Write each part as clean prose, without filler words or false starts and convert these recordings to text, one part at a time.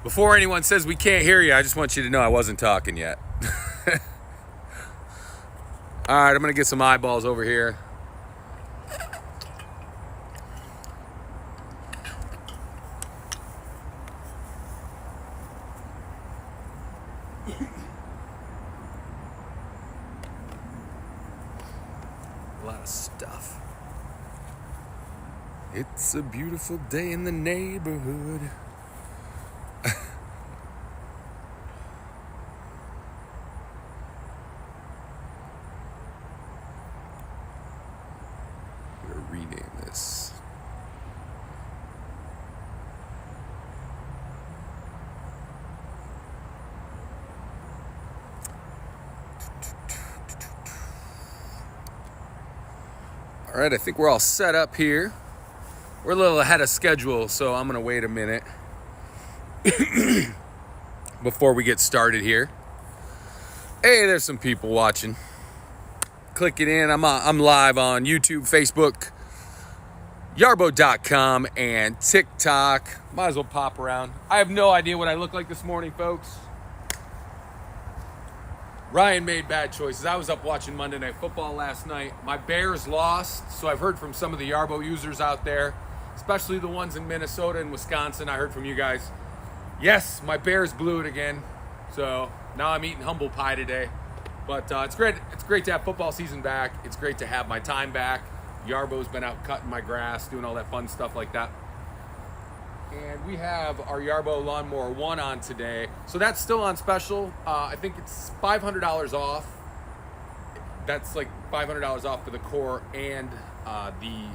Before anyone says we can't hear you, I just want you to know I wasn't talking yet. All right, I'm going to get some eyeballs over here. A lot of stuff. It's a beautiful day in the neighborhood. I'm going to rename this. All right, I think we're all set up here. We're a little ahead of schedule, so I'm gonna wait a minute before we get started here. Hey, there's some people watching. Click it in. I'm live on YouTube, Facebook, Yarbo.com, and TikTok. Might as well pop around. I have no idea what I look like this morning, folks. Ryan made bad choices. I was up watching Monday Night Football last night. My Bears lost, so I've heard from some of the Yarbo users out there, especially the ones in Minnesota and Wisconsin. I heard from you guys. Yes, my Bears blew it again, so now I'm eating humble pie today. But it's great. It's great to have football season back. It's great to have my time back. Yarbo's been out cutting my grass, doing all that fun stuff like that. And we have our Yarbo Lawn Mower 1 on today. So that's still on special. I think it's $500 off. That's like $500 off for the core and the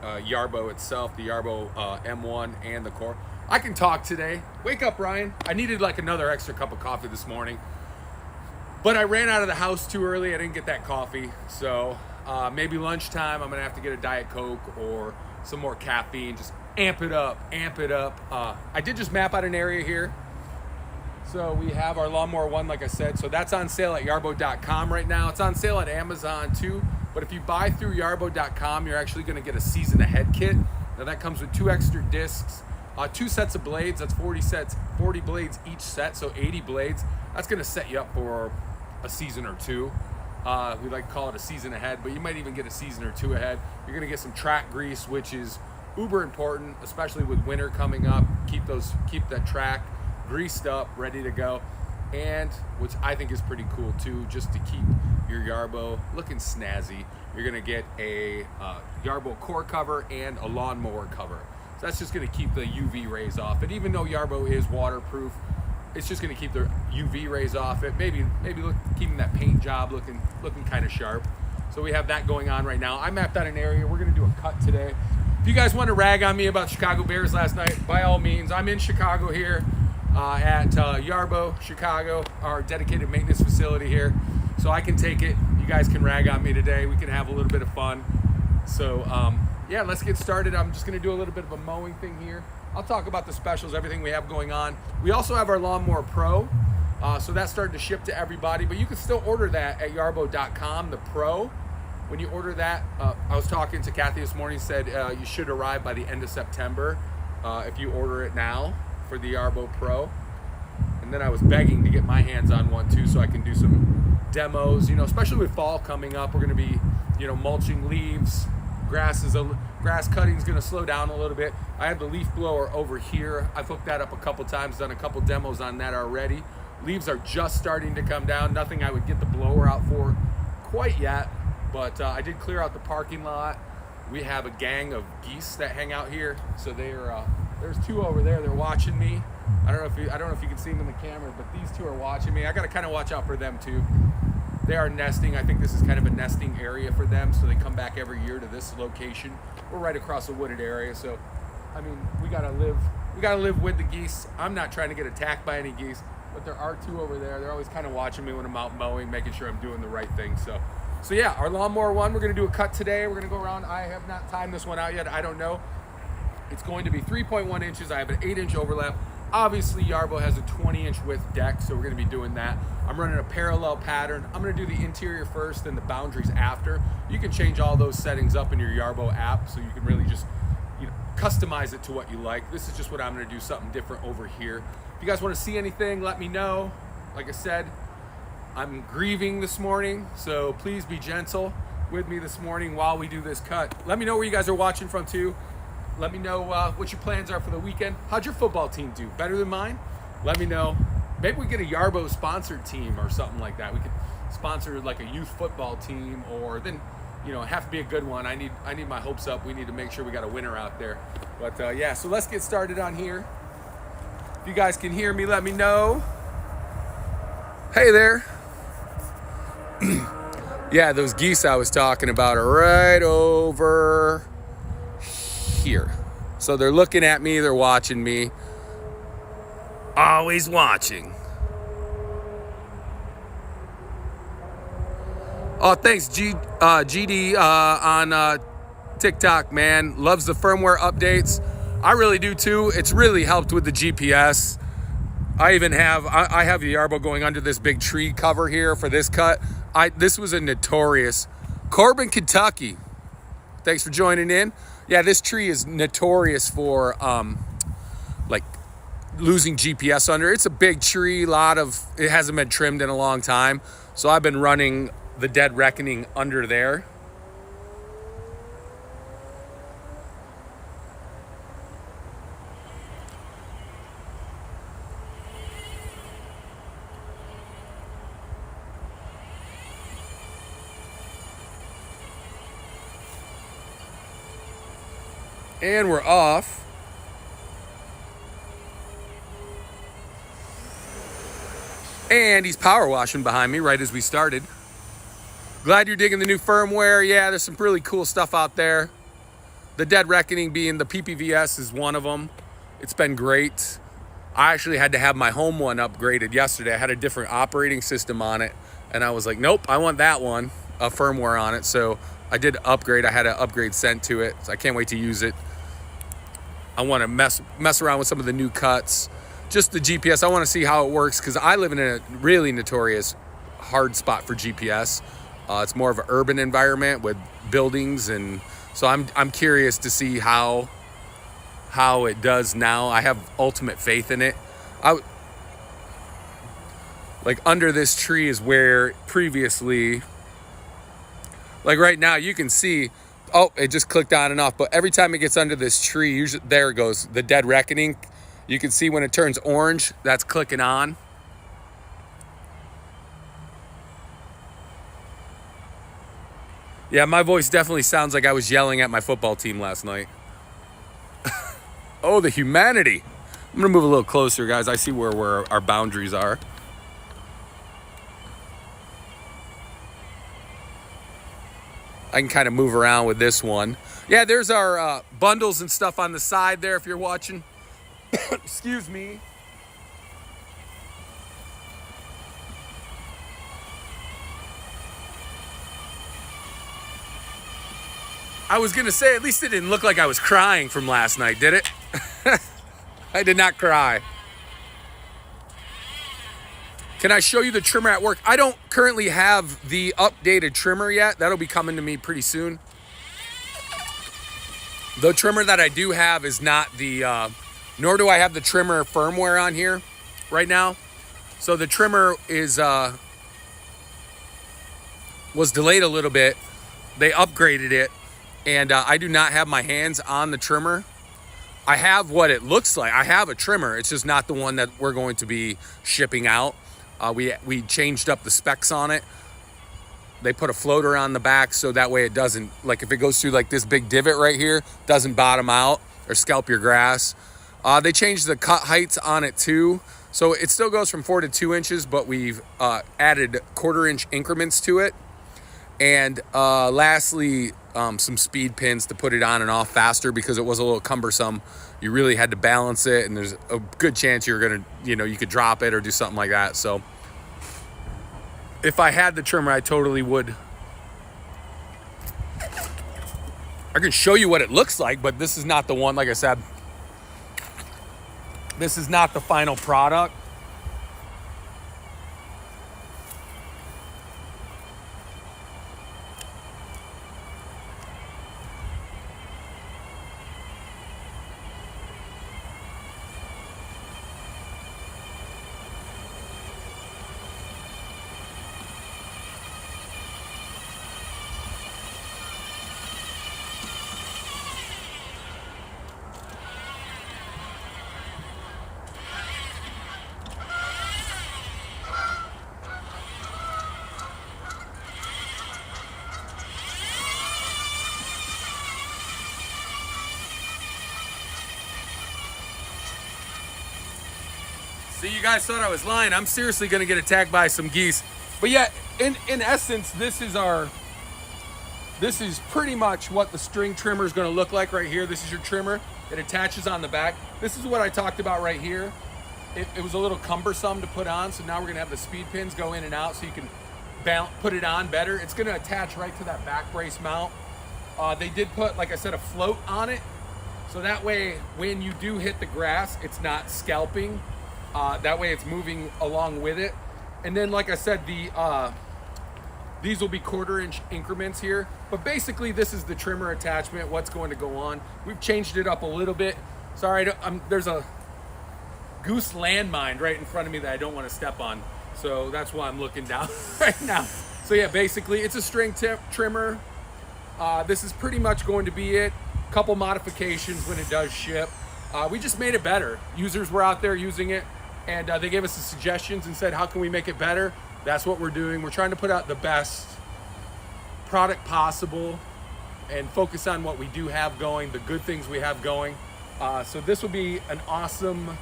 Yarbo itself, the Yarbo M1 and the core. I can talk today. Wake up, Ryan. I needed like another extra cup of coffee this morning. But I ran out of the house too early. I didn't get that coffee. So maybe lunchtime I'm going to have to get a Diet Coke or some more caffeine. Just amp it up. I did just map out an area here. So we have our Lawnmower 1, like I said. So that's on sale at Yarbo.com right now. It's on sale at Amazon too. But if you buy through Yarbo.com, you're actually going to get a season ahead kit. Now that comes with 2 extra discs, 2 sets of blades. That's 40 blades each set. So 80 blades. That's going to set you up for a season or two. We like to call it a season ahead, but you might even get a season or two ahead. You're going to get some track grease, which is uber important, especially with winter coming up. Keep that track greased up, ready to go. And which I think is pretty cool too, just to keep your Yarbo looking snazzy, you're gonna get a Yarbo core cover and a lawnmower cover. So that's just gonna keep the UV rays off it. Even though Yarbo is waterproof, it's just gonna keep the UV rays off it. Maybe keeping that paint job looking kind of sharp. So we have that going on right now. I mapped out an area. We're gonna do a cut today. If you guys want to rag on me about Chicago Bears last night, by all means, I'm in Chicago here at Yarbo, Chicago, our dedicated maintenance facility here. So I can take it. You guys can rag on me today. We can have a little bit of fun. So yeah, let's get started. I'm just going to do a little bit of a mowing thing here. I'll talk about the specials, everything we have going on. We also have our Lawnmower Pro. So that's starting to ship to everybody, but you can still order that at Yarbo.com, the Pro. When you order that, I was talking to Kathy this morning, said you should arrive by the end of September if you order it now for the Yarbo Pro. And then I was begging to get my hands on one too, so I can do some demos, especially with fall coming up. We're going to be, mulching leaves. Grass cutting is going to slow down a little bit. I have the leaf blower over here. I've hooked that up a couple times, done a couple demos on that already. Leaves are just starting to come down. Nothing I would get the blower out for quite yet. But I did clear out the parking lot. We have a gang of geese that hang out here. So there's 2 over there. They're watching me. I don't know if you can see them in the camera, but these 2 are watching me. I got to kind of watch out for them too. They are nesting. I think this is kind of a nesting area for them, so they come back every year to this location. We're right across a wooded area, so I mean, we gotta live with the geese. I'm not trying to get attacked by any geese, but there are 2 over there. They're always kind of watching me when I'm out mowing, making sure I'm doing the right thing. So yeah, our Lawnmower 1, we're going to do a cut today. We're going to go around. I have not timed this one out yet. I don't know. It's going to be 3.1 inches. I have an 8-inch overlap. Obviously, Yarbo has a 20-inch width deck, so we're going to be doing that. I'm running a parallel pattern. I'm going to do the interior first and the boundaries after. You can change all those settings up in your Yarbo app, so you can really just customize it to what you like. This is just what I'm going to do, something different over here. If you guys want to see anything, let me know. Like I said, I'm grieving this morning, so please be gentle with me this morning while we do this cut. Let me know where you guys are watching from too. Let me know what your plans are for the weekend. How'd your football team do? Better than mine? Let me know. Maybe we get a Yarbo sponsored team or something like that. We could sponsor like a youth football team, or then, you know, have to be a good one. I need my hopes up. We need to make sure we got a winner out there. But yeah, so let's get started on here. If you guys can hear me, let me know. Hey there. Yeah, those geese I was talking about are right over here. So they're looking at me, they're watching me. Always watching. Oh, thanks, GD on TikTok, man. Loves the firmware updates. I really do too. It's really helped with the GPS. I even have I have the Yarbo going under this big tree cover here for this cut. This was a notorious Corbin, Kentucky. Thanks for joining in. Yeah, this tree is notorious for like losing GPS under. It's a big tree, it hasn't been trimmed in a long time. So I've been running the Dead Reckoning under there. And we're off. And he's power washing behind me right as we started. Glad you're digging the new firmware. Yeah, there's some really cool stuff out there. The Dead Reckoning being the PPVS is one of them. It's been great. I actually had to have my home one upgraded yesterday. I had a different operating system on it, and I was like, nope, I want that one, a firmware on it. So I did upgrade. I had an upgrade sent to it, so I can't wait to use it. I want to mess around with some of the new cuts. Just the GPS, I want to see how it works, because I live in a really notorious hard spot for GPS. It's more of an urban environment with buildings, and so I'm curious to see how it does now. I have ultimate faith in it. Like under this tree is where previously, like right now you can see, oh, it just clicked on and off, but every time it gets under this tree, usually there it goes, the Dead Reckoning. You can see when it turns orange, that's clicking on. Yeah, my voice definitely sounds like I was yelling at my football team last night. Oh, the humanity. I'm gonna move a little closer, guys. I see where our boundaries are. I can kind of move around with this one. Yeah, there's our bundles and stuff on the side there if you're watching. Excuse me. I was gonna say, at least it didn't look like I was crying from last night, did it? I did not cry. Can I show you the trimmer at work? I don't currently have the updated trimmer yet. That'll be coming to me pretty soon. The trimmer that I do have is not the, nor do I have the trimmer firmware on here right now. So the trimmer was delayed a little bit. They upgraded it, and I do not have my hands on the trimmer. I have what it looks like. I have a trimmer. It's just not the one that we're going to be shipping out. We changed up the specs on it. They put a floater on the back so that way it doesn't, like if it goes through like this big divot right here, doesn't bottom out or scalp your grass. They changed the cut heights on it too. So it still goes from 4 to 2 inches, but we've added 1/4 inch increments to it. And lastly, some speed pins to put it on and off faster because it was a little cumbersome. You really had to balance it, and there's a good chance you're gonna, you could drop it or do something like that. So if I had the trimmer, I totally would. I can show you what it looks like, but this is not the one. Like I said, this is not the final product. See, you guys thought I was lying. I'm seriously going to get attacked by some geese. But yeah, in essence, this is pretty much what the string trimmer is going to look like right here. This is your trimmer. It attaches on the back. This is what I talked about right here. It was a little cumbersome to put on, so now we're going to have the speed pins go in and out so you can put it on better. It's going to attach right to that back brace mount. They did put, like I said, a float on it, so that way when you do hit the grass, it's not scalping. That way it's moving along with it. And then, like I said, these will be 1/4 inch increments here. But basically, this is the trimmer attachment, what's going to go on. We've changed it up a little bit. Sorry, there's a goose landmine right in front of me that I don't want to step on. So that's why I'm looking down right now. So yeah, basically, it's a string trimmer. This is pretty much going to be it. Couple modifications when it does ship. We just made it better. Users were out there using it, and they gave us the suggestions and said, how can we make it better? That's what we're doing. We're trying to put out the best product possible and focus on what we do have going, the good things we have going. So this will be an awesome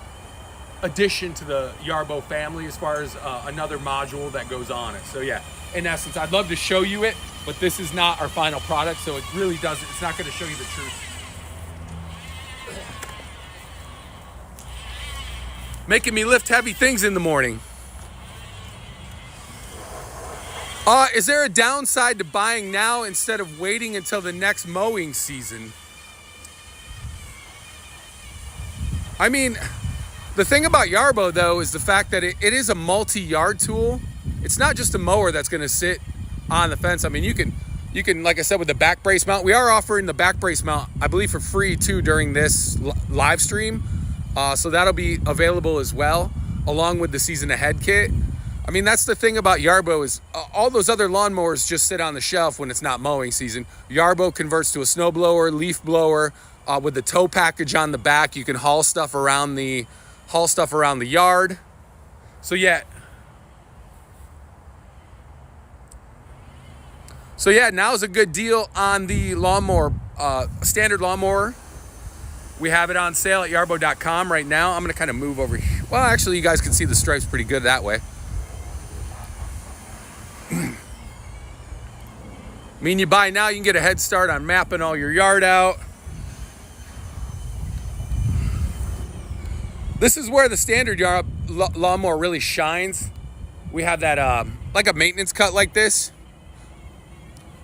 addition to the Yarbo family as far as another module that goes on it. So yeah, in essence, I'd love to show you it, but this is not our final product, so it really doesn't, it's not going to show you the truth. Making me lift heavy things in the morning. Is there a downside to buying now instead of waiting until the next mowing season? I mean, the thing about Yarbo though is the fact that it is a multi-yard tool. It's not just a mower that's going to sit on the fence. I mean, you can, like I said, with the back brace mount, we are offering the back brace mount, I believe, for free too during this live stream. So that'll be available as well, along with the season ahead kit. I mean, that's the thing about Yarbo is all those other lawnmowers just sit on the shelf when it's not mowing season. Yarbo converts to a snowblower, leaf blower, with the tow package on the back. You can haul stuff around the yard. So yeah. Now's a good deal on the lawnmower, standard lawnmower. We have it on sale at yarbo.com right now. I'm going to kind of move over here. Well, actually, you guys can see the stripes pretty good that way. I mean, you buy now, you can get a head start on mapping all your yard out. This is where the standard lawnmower really shines. We have that, like a maintenance cut like this.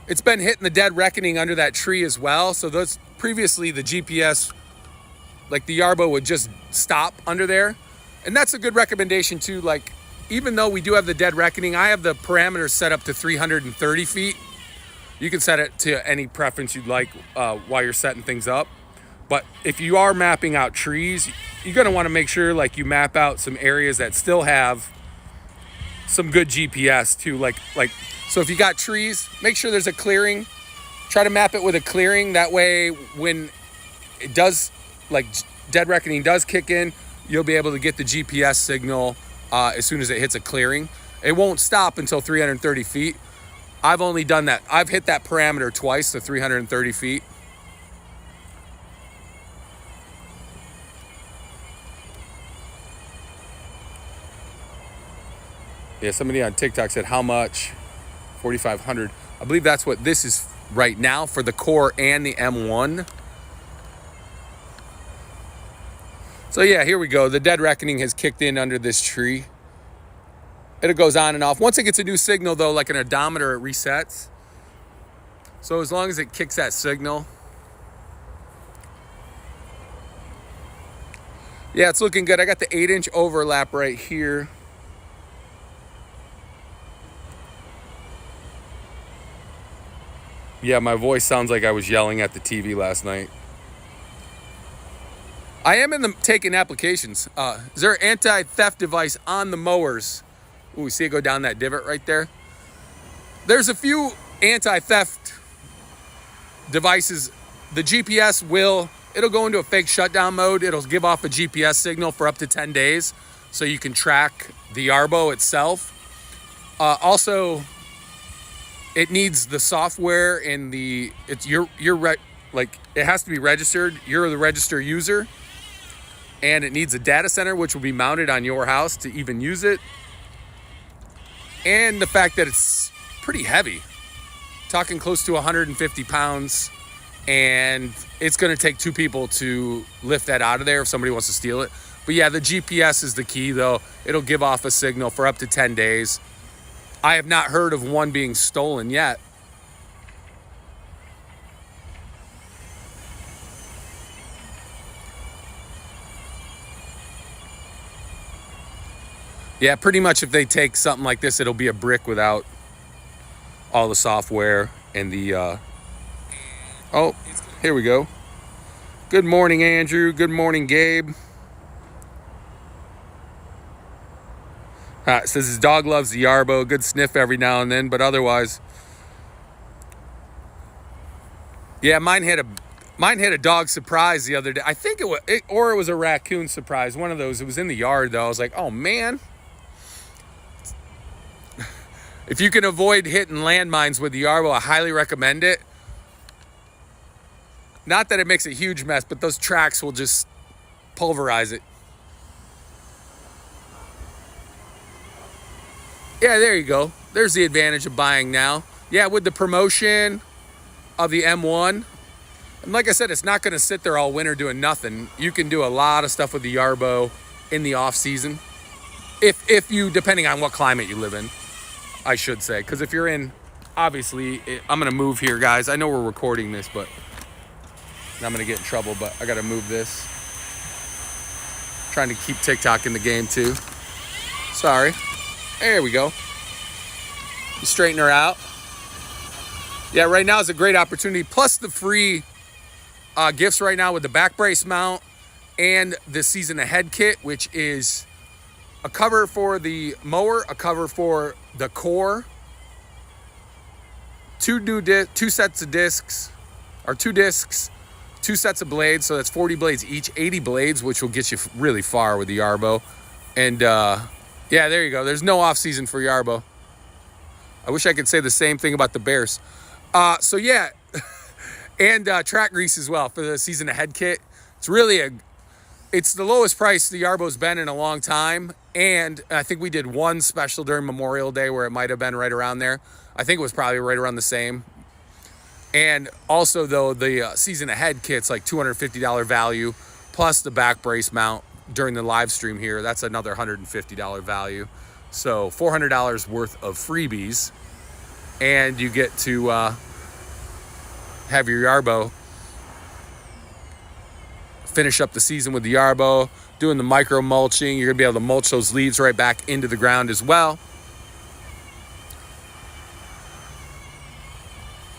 It's been hitting the dead reckoning under that tree as well. So those previously the GPS, like the Yarbo would just stop under there. And that's a good recommendation too. Like, even though we do have the dead reckoning, I have the parameters set up to 330 feet. You can set it to any preference you'd like while you're setting things up. But if you are mapping out trees, you're gonna wanna make sure like you map out some areas that still have some good GPS too. So if you got trees, make sure there's a clearing. Try to map it with a clearing. That way when it does, like dead reckoning does kick in, you'll be able to get the GPS signal as soon as it hits a clearing. It won't stop until 330 feet. I've only done that. I've hit that parameter twice, the 330 feet. Yeah, somebody on TikTok said, how much? 4,500. I believe that's what this is right now for the Core and the M1. So yeah, here we go. The dead reckoning has kicked in under this tree. It goes on and off. Once it gets a new signal though, like an odometer, it resets. So as long as it kicks that signal. Yeah, it's looking good. I got the 8-inch overlap right here. Yeah, my voice sounds like I was yelling at the TV last night. I am taking applications. Is there an anti-theft device on the mowers? Ooh, see it go down that divot right there? There's a few anti-theft devices. The GPS it'll go into a fake shutdown mode. It'll give off a GPS signal for up to 10 days so you can track the Yarbo itself. Also, it needs the software and it has to be registered. You're the registered user. and it needs a data center, which will be mounted on your house to even use it. And the fact that it's pretty heavy, talking close to 150 pounds, and it's going to take 2 people to lift that out of there if somebody wants to steal it. But yeah, the GPS is the key, though. It'll give off a signal for up to 10 days. I have not heard of one being stolen yet. Yeah, pretty much if they take something like this, it'll be a brick without all the software and the... Oh, here we go. Good morning, Andrew. Good morning, Gabe. It says his dog loves the Yarbo. Good sniff every now and then, but otherwise... Yeah, mine had a dog surprise the other day. I think it was a raccoon surprise. One of those. It was in the yard, though. I was like, oh, man. If you can avoid hitting landmines with the Yarbo, I highly recommend it. Not that it makes a huge mess, but those tracks will just pulverize it. Yeah, there you go. There's the advantage of buying now. Yeah, with the promotion of the M1. And like I said, it's not going to sit there all winter doing nothing. You can do a lot of stuff with the Yarbo in the off season. If you, depending on what climate you live in, I should say. Because if you're in, obviously, I'm going to move here, guys. I know we're recording this, but I'm going to get in trouble, but I got to move this. Trying to keep TikTok in the game, too. Sorry. There we go. You straighten her out. Yeah, right now is a great opportunity. Plus the free gifts right now with the back brace mount and the season ahead kit, which is a cover for the mower, a cover for the core, two sets of discs, or 2 discs, 2 sets of blades, so that's 40 blades each, 80 blades, which will get you really far with the Yarbo. And yeah, there you go. There's no off season for Yarbo. I wish I could say the same thing about the Bears. So yeah, and track grease as well for the season ahead kit. It's really it's the lowest price the Yarbo's been in a long time. And I think we did one special during Memorial Day where it might have been right around there. I think it was probably right around the same. And also though, the season ahead kit's like $250 value plus the back brace mount during the live stream here. That's another $150 value. So $400 worth of freebies. And you get to have your Yarbo finish up the season with the Yarbo, doing the micro mulching. You're gonna be able to mulch those leaves right back into the ground as well.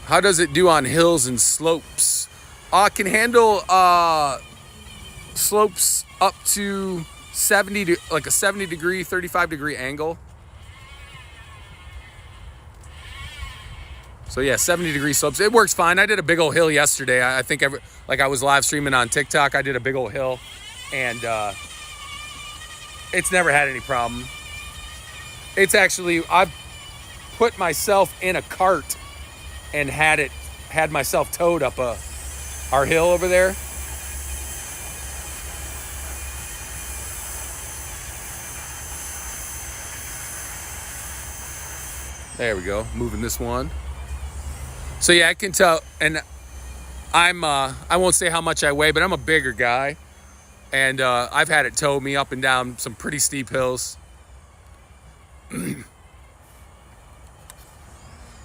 How does it do on hills and slopes? It can handle slopes up to 70 like a 70 degree, 35 degree angle. So yeah, 70 degree slopes. It works fine. I did a big old hill yesterday. I think like I was live streaming on TikTok. I did a big old hill and it's never had any problem. It's actually, I've put myself in a cart and had myself towed up our hill over there. There we go. Moving this one. So yeah, I can tell, and I won't say how much I weigh, but I'm a bigger guy, and I've had it tow me up and down some pretty steep hills.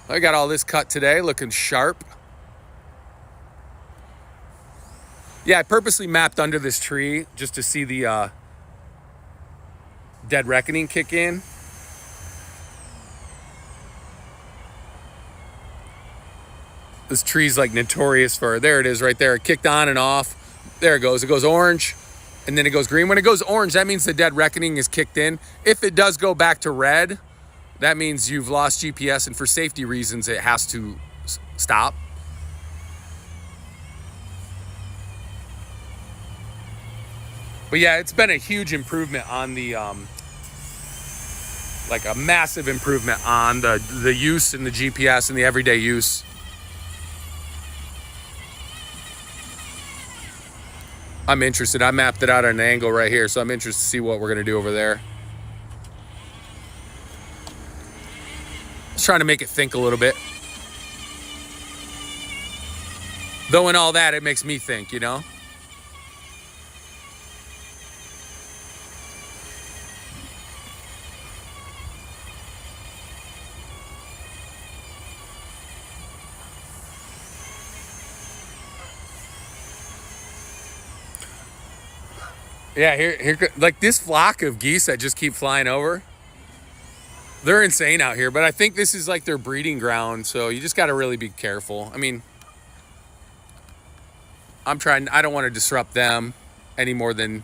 I got all this cut today, looking sharp. Yeah, I purposely mapped under this tree just to see the Dead Reckoning kick in. This tree's like notorious for, there it is right there. It kicked on and off. There it goes. It goes orange and then it goes green. When it goes orange, that means the Dead Reckoning is kicked in. If it does go back to red, that means you've lost GPS, and for safety reasons, it has to stop. But yeah, it's been a huge improvement on the, like a massive improvement on the use and the GPS and the everyday use. I'm interested. I mapped it out at an angle right here, so I'm interested to see what we're going to do over there. Just trying to make it think a little bit. Though in all that, it makes me think, you know? Yeah, here, like this flock of geese that just keep flying over. They're insane out here, but I think this is like their breeding ground, so you just got to really be careful. I mean, I don't want to disrupt them any more than,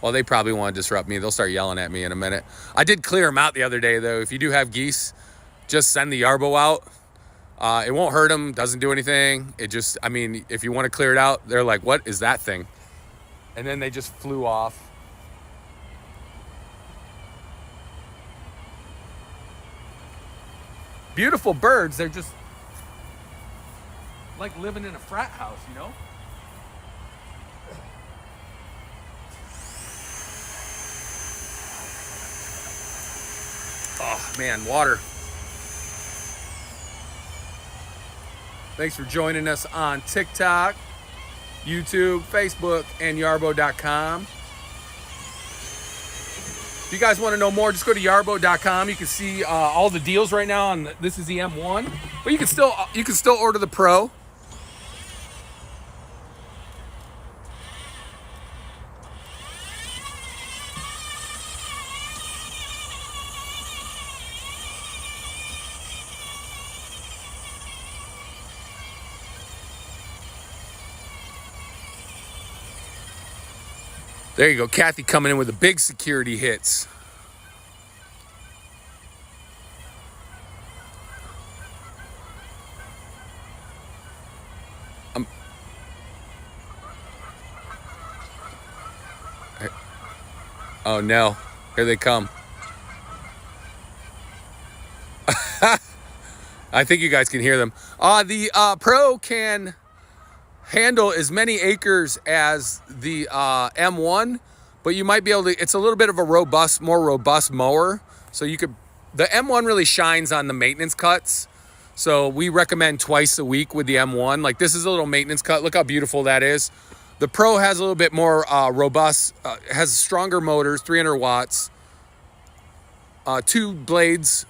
well, they probably want to disrupt me. They'll start yelling at me in a minute. I did clear them out the other day, though. If you do have geese, just send the Yarbo out. It won't hurt them, doesn't do anything. It just, I mean, if you want to clear it out, they're like, what is that thing? And then they just flew off. Beautiful birds. They're just like living in a frat house, you know? Oh, man, water. Thanks for joining us on TikTok, YouTube, Facebook, and Yarbo.com. If you guys want to know more, just go to Yarbo.com. You can see all the deals right now. On this is the M1, but you can still order the Pro. There you go, Kathy coming in with the big security hits. Oh no, here they come. I think you guys can hear them. The Pro can handle as many acres as the M1, but you might be able to, it's a little bit of a more robust mower. So the M1 really shines on the maintenance cuts. So we recommend twice a week with the M1. Like this is a little maintenance cut. Look how beautiful that is. The Pro has a little bit more robust, has stronger motors, 300 watts, 2 blades,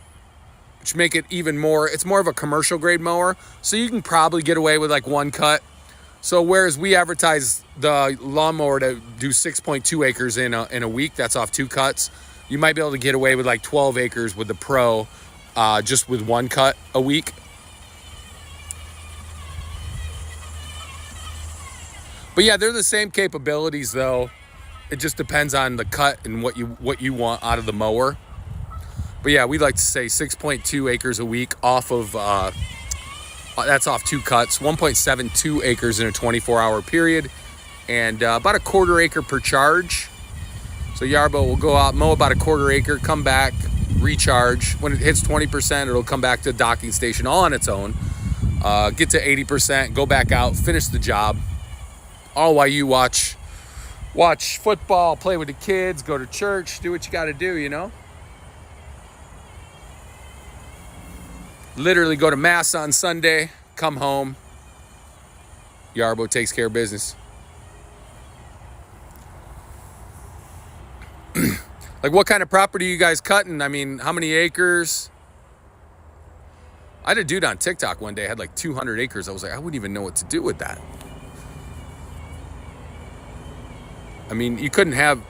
which make it even more, it's more of a commercial grade mower. So you can probably get away with like 1 cut. So whereas we advertise the lawnmower to do 6.2 acres in a week, that's off 2 cuts. You might be able to get away with like 12 acres with the Pro, just with 1 cut a week. But yeah, they're the same capabilities though. It just depends on the cut and what you want out of the mower. But yeah, we like to say 6.2 acres a week off of, that's off 2 cuts, 1.72 acres in a 24-hour period, and about a 1/4 acre per charge. So Yarbo will go out, mow about a 1/4 acre, come back, recharge. When it hits 20%, it'll come back to the docking station all on its own. Get to 80%, go back out, finish the job. All while you watch football, play with the kids, go to church, do what you got to do, you know? Literally go to mass on Sunday, come home. Yarbo takes care of business. Like what kind of property are you guys cutting? I mean, how many acres? I had a dude on TikTok one day, had like 200 acres. I was like, I wouldn't even know what to do with that. I mean, you couldn't have,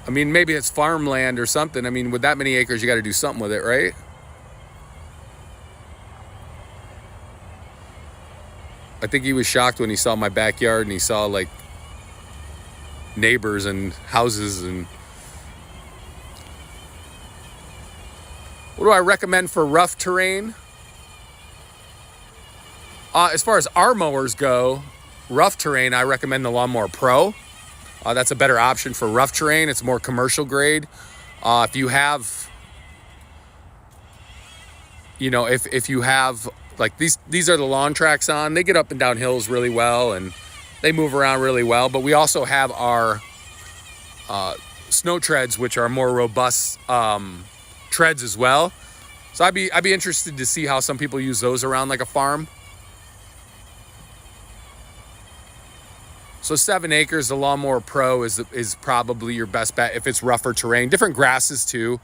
I mean, maybe it's farmland or something. I mean, with that many acres, you got to do something with it, right? I think he was shocked when he saw my backyard and he saw like neighbors and houses. And what do I recommend for rough terrain? As far as our mowers go, rough terrain, I recommend the Lawnmower Pro. That's a better option for rough terrain. It's more commercial grade. If you have, you know, if you have, like these are the lawn tracks on, they get up and down hills really well, and They move around really well, but we also have our snow treads, which are more robust treads as well. So I'd be interested to see how some people use those around like a farm. So 7 acres, the Lawnmower Pro is probably your best bet if it's rougher terrain. Different grasses too.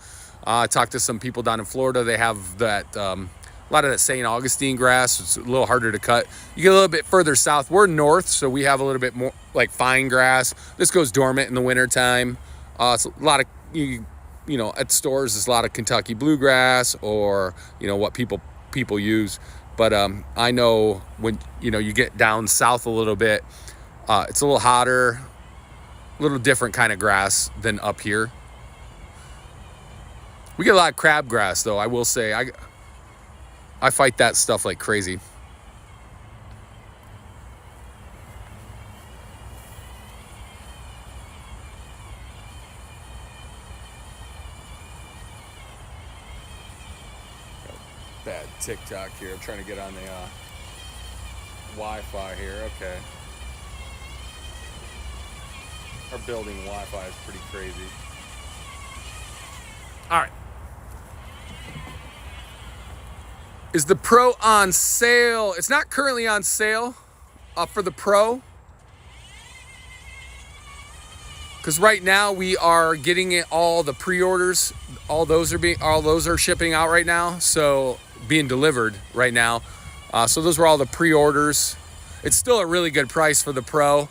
I talked to some people down in Florida. They have that a lot of that St. Augustine grass. It's a little harder to cut. You get a little bit further south. We're north, so we have a little bit more like fine grass. This goes dormant in the wintertime. It's a lot of, you know, at stores, there's a lot of Kentucky bluegrass or, you know, what people use. But I know when, you know, you get down south a little bit, it's a little hotter, a little different kind of grass than up here. We get a lot of crabgrass, though, I will say. I fight that stuff like crazy. Bad TikTok here. I'm trying to get on the Wi-Fi here. Okay. Our building Wi-Fi is pretty crazy. All right. Is the Pro on sale? It's not currently on sale for the Pro. Because right now we are getting it, all the pre-orders. All those are shipping out right now. So being delivered right now. So those were all the pre-orders. It's still a really good price for the Pro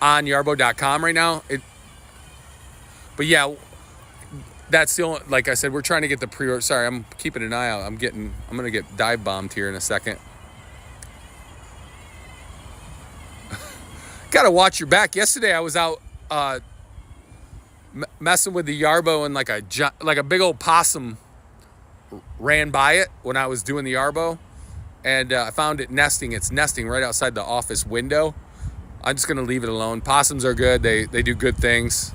on yarbo.com right now. But yeah, that's the only, like I said, we're trying to get the pre-order. Sorry, I'm keeping an eye out. I'm going to get dive bombed here in a second. Got to watch your back. Yesterday I was out messing with the Yarbo, and like a big old possum ran by it when I was doing the Yarbo, and I found it nesting. It's nesting right outside the office window. I'm just going to leave it alone. Possums are good. They do good things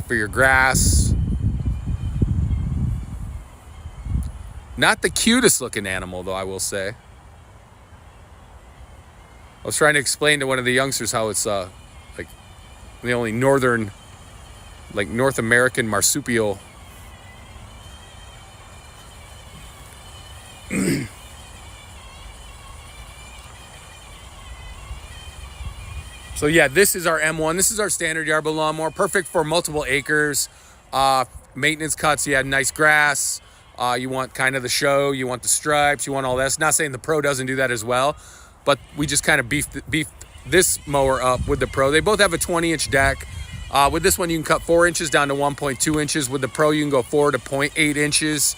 for your grass. Not the cutest looking animal, though, I will say. I was trying to explain to one of the youngsters how it's like the only North American marsupial. So yeah, this is our M1. This is our standard Yarbo lawnmower, perfect for multiple acres. Maintenance cuts. You have nice grass. You want kind of the show. You want the stripes. You want all that. Not saying the Pro doesn't do that as well, but we just kind of beefed this mower up with the Pro. They both have a 20-inch deck. With this one, you can cut 4 inches down to 1.2 inches. With the Pro, you can go 4 to 0.8 inches.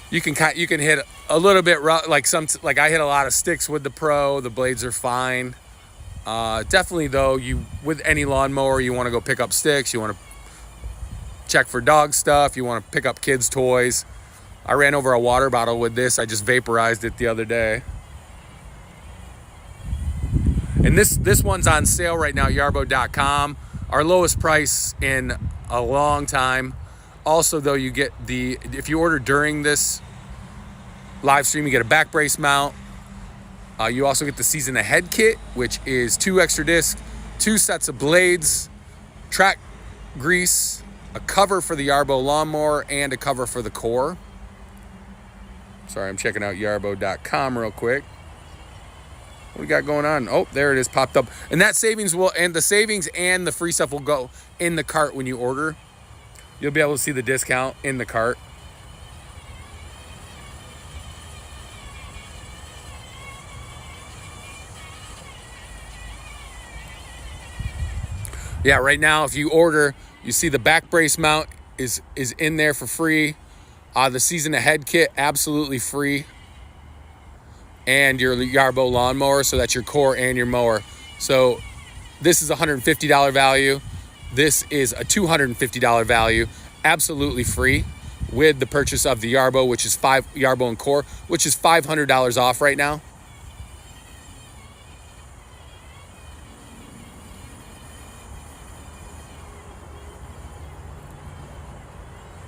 You can hit a little bit rough, like I hit a lot of sticks with the Pro. The blades are fine. Definitely though, with any lawnmower, you want to go pick up sticks. You want to check for dog stuff. You want to pick up kids' toys. I ran over a water bottle with this. I just vaporized it the other day. And this one's on sale right now at yarbo.com. Our lowest price in a long time. Also, though, you get if you order during this live stream, you get a back brace mount. You also get the season ahead kit, which is 2 extra discs, 2 sets of blades, track grease, a cover for the Yarbo lawnmower, and a cover for the core. Sorry, I'm checking out yarbo.com real quick. What we got going on? Oh, there it is, popped up. And that savings the savings and the free stuff will go in the cart when you order. You'll be able to see the discount in the cart. Yeah, right now, if you order, you see the back brace mount is in there for free. The season ahead kit, absolutely free. And your Yarbo lawnmower, so that's your core and your mower. So this is a $150 value. This is a $250 value, absolutely free, with the purchase of the Yarbo, which is Yarbo and core, which is $500 off right now.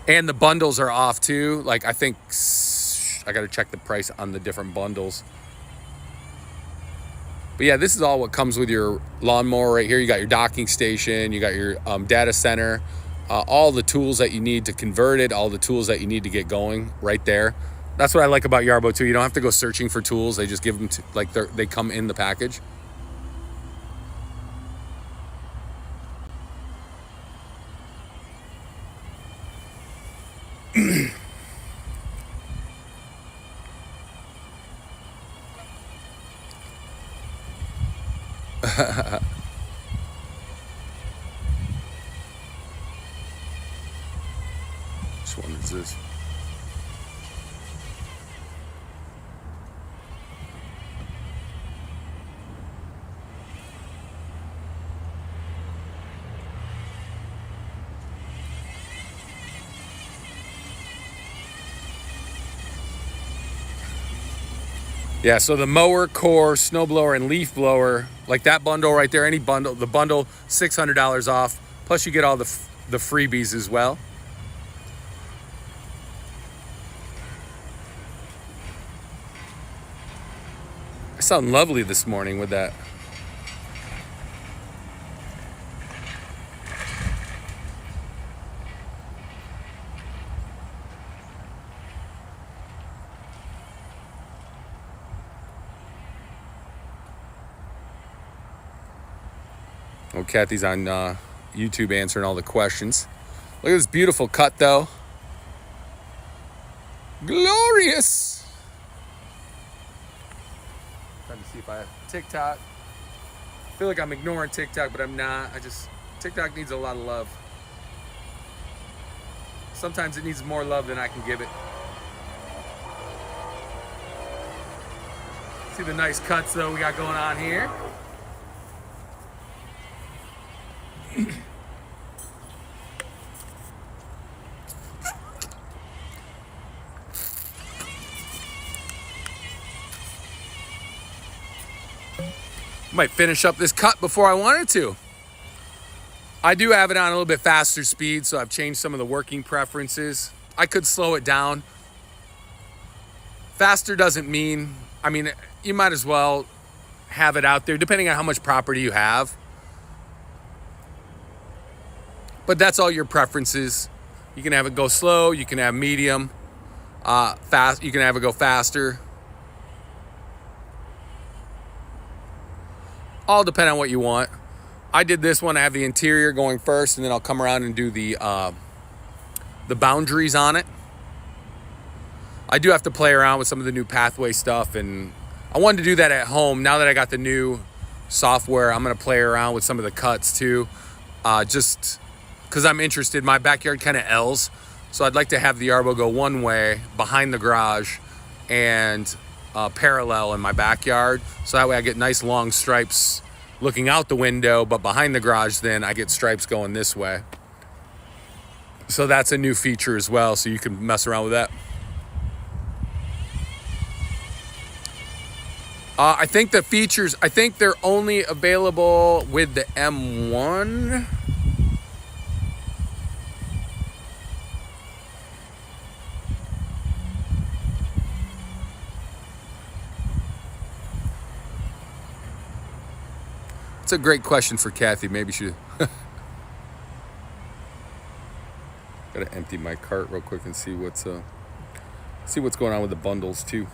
And the bundles are off too. Like, I think I got to check the price on the different bundles. But yeah, this is all what comes with your lawnmower right here. You got your docking station, you got your data center, all the tools that you need to convert it, all the tools that you need to get going right there. That's what I like about Yarbo too. You don't have to go searching for tools. They just give them to, like they come in the package. Which one is this? Yeah, so the mower, core, snowblower, and leaf blower, like that bundle right there, any bundle, the bundle, $600 off. Plus you get all the freebies as well. I sound lovely this morning with that. Oh, Kathy's on YouTube answering all the questions. Look at this beautiful cut, though. Glorious. Trying to see if I have TikTok. I feel like I'm ignoring TikTok, but I'm not. TikTok needs a lot of love. Sometimes it needs more love than I can give it. See the nice cuts, though, we got going on here. Might finish up this cut before I wanted to. I do have it on a little bit faster speed, so I've changed some of the working preferences. I could slow it down. Faster doesn't mean, I mean, you might as well have it out there, depending on how much property you have. But that's all your preferences. You can have it go slow, you can have medium, fast, you can have it go faster. All depend on what you want. I did this one. I have the interior going first, and then I'll come around and do the boundaries on it. I do have to play around with some of the new pathway stuff, and I wanted to do that at home. Now that I got the new software, I'm going to play around with some of the cuts too, just because I'm interested. My backyard kind of L's, so I'd like to have the Yarbo go one way behind the garage and parallel in my backyard, so that way I get nice long stripes looking out the window, but behind the garage then I get stripes going this way. So that's a new feature as well, so you can mess around with that. I think the features, I think they're only available with the M1. It's a great question for Kathy. Maybe she gotta empty my cart real quick and see what's going on with the bundles too.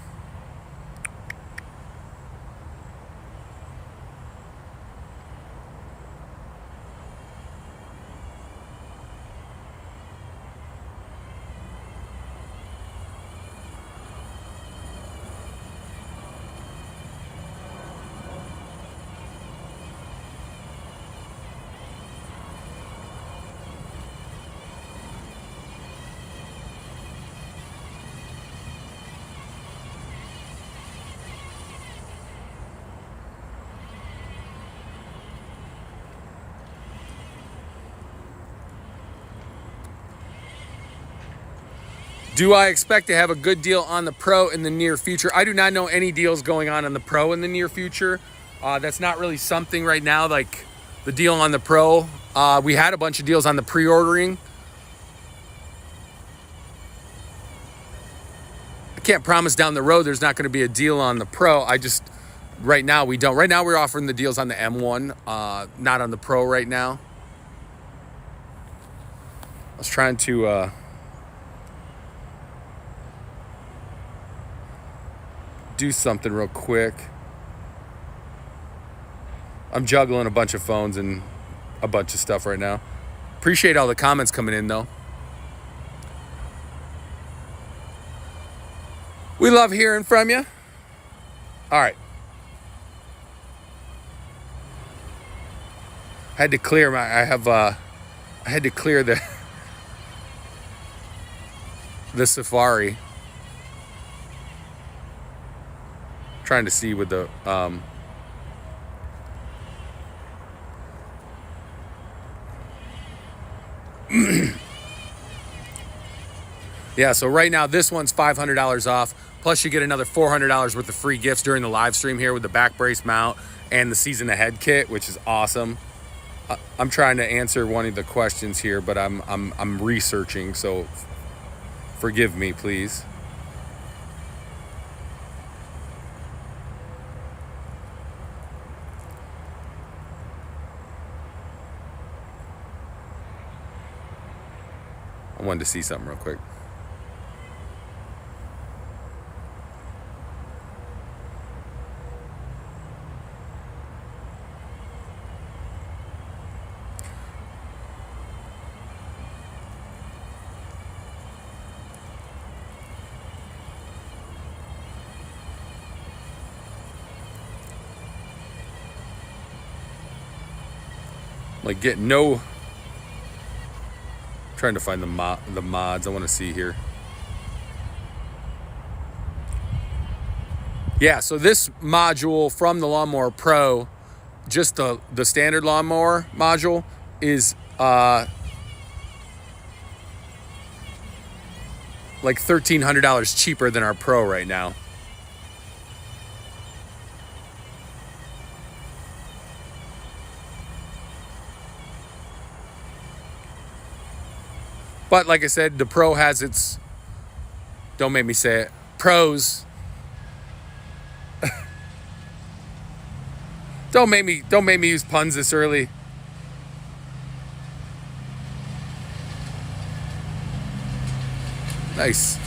Do I expect to have a good deal on the Pro in the near future? I do not know any deals going on the Pro in the near future. That's not really something right now, like the deal on the Pro. We had a bunch of deals on the pre-ordering. I can't promise down the road there's not going to be a deal on the Pro. right now we don't. Right now we're offering the deals on the M1, not on the Pro right now. I was trying to do something real quick. I'm juggling a bunch of phones and a bunch of stuff right now. Appreciate all the comments coming in, though. We love hearing from you. All right. I had to clear I had to clear the Safari. Trying to see with the yeah, so right now this one's $500 off. Plus you get another $400 worth of free gifts during the live stream here with the back brace mount and the season ahead kit, which is awesome. I'm trying to answer one of the questions here, but I'm researching, so forgive me, please. I wanted to see something real quick. Like get no. Trying to find the mods I want to see here. Yeah, so this module from the Lawnmower Pro, just the standard lawnmower module, is like $1,300 cheaper than our Pro right now. But like I said, the Pro has its, don't make me say it, pros. Don't make me use puns this early. Nice.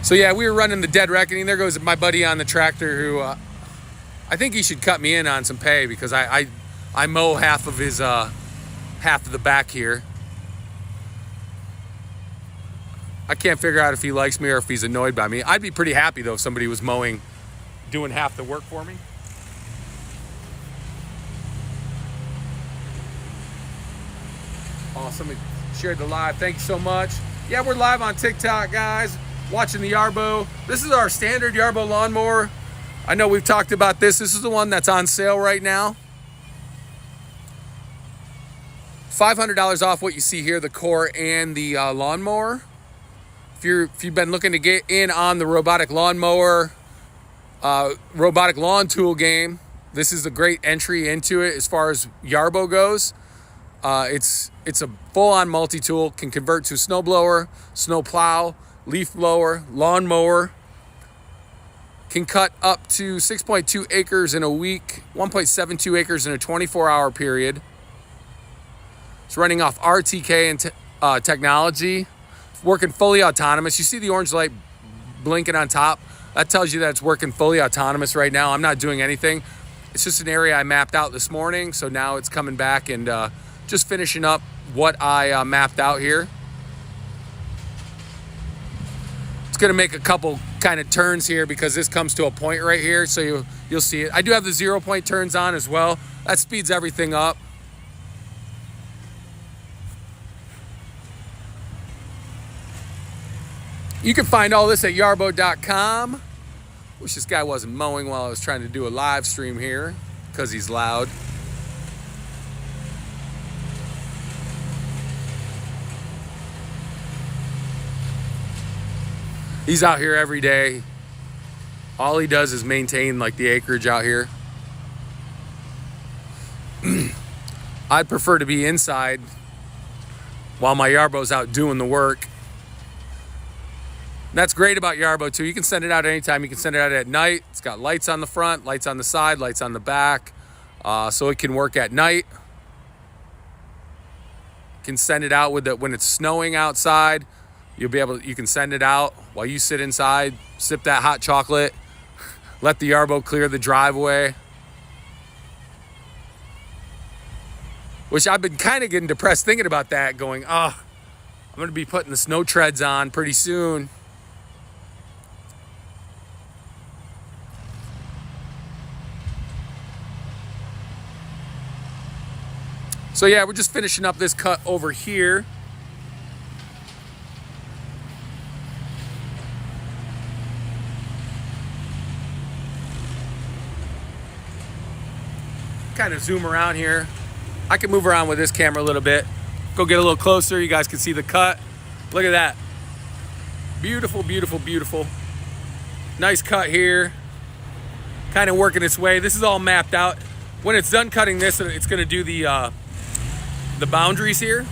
So yeah, we were running the Dead Reckoning. There goes my buddy on the tractor who I think he should cut me in on some pay because I mow half of his half of the back here. I can't figure out if he likes me or if he's annoyed by me. I'd be pretty happy though if somebody was mowing, doing half the work for me. Awesome. Shared the live. Thank you so much. Yeah, we're live on TikTok, guys. Watching the Yarbo. This is our standard Yarbo lawnmower. I know we've talked about this. This is the one that's on sale right now. $500 off what you see here, the core and the lawnmower. If you've been looking to get in on the robotic lawnmower, robotic lawn tool game, this is a great entry into it as far as Yarbo goes. It's a full-on multi-tool, can convert to snowblower, snow plow, leaf blower, lawnmower. Can cut up to 6.2 acres in a week, 1.72 acres in a 24-hour period. It's running off RTK and technology. Working fully autonomous. You see the orange light blinking on top? That tells you that it's working fully autonomous right now. I'm not doing anything. It's just an area I mapped out this morning, so now it's coming back and just finishing up what I mapped out here. It's gonna make a couple kind of turns here because this comes to a point right here, so you'll see it. I do have the 0-point turns on as well. That speeds everything up. You can find all this at yarbo.com. Wish this guy wasn't mowing while I was trying to do a live stream here because he's loud. He's out here every day. All he does is maintain like the acreage out here. I'd prefer to be inside while my Yarbo's out doing the work. And that's great about Yarbo too. You can send it out anytime. You can send it out at night. It's got lights on the front, lights on the side, lights on the back. So it can work at night. You can send it out when it's snowing outside. You can send it out while you sit inside, sip that hot chocolate, let the Yarbo clear the driveway. Which I've been kind of getting depressed thinking about that, going, I'm going to be putting the snow treads on pretty soon. So yeah, we're just finishing up this cut over here. Kind of zoom around here. I can move around with this camera a little bit. Go get a little closer. You guys can see the cut. Look at that. Beautiful, beautiful, beautiful. Nice cut here. Kind of working its way. This is all mapped out. When it's done cutting this, it's going to do the boundaries here.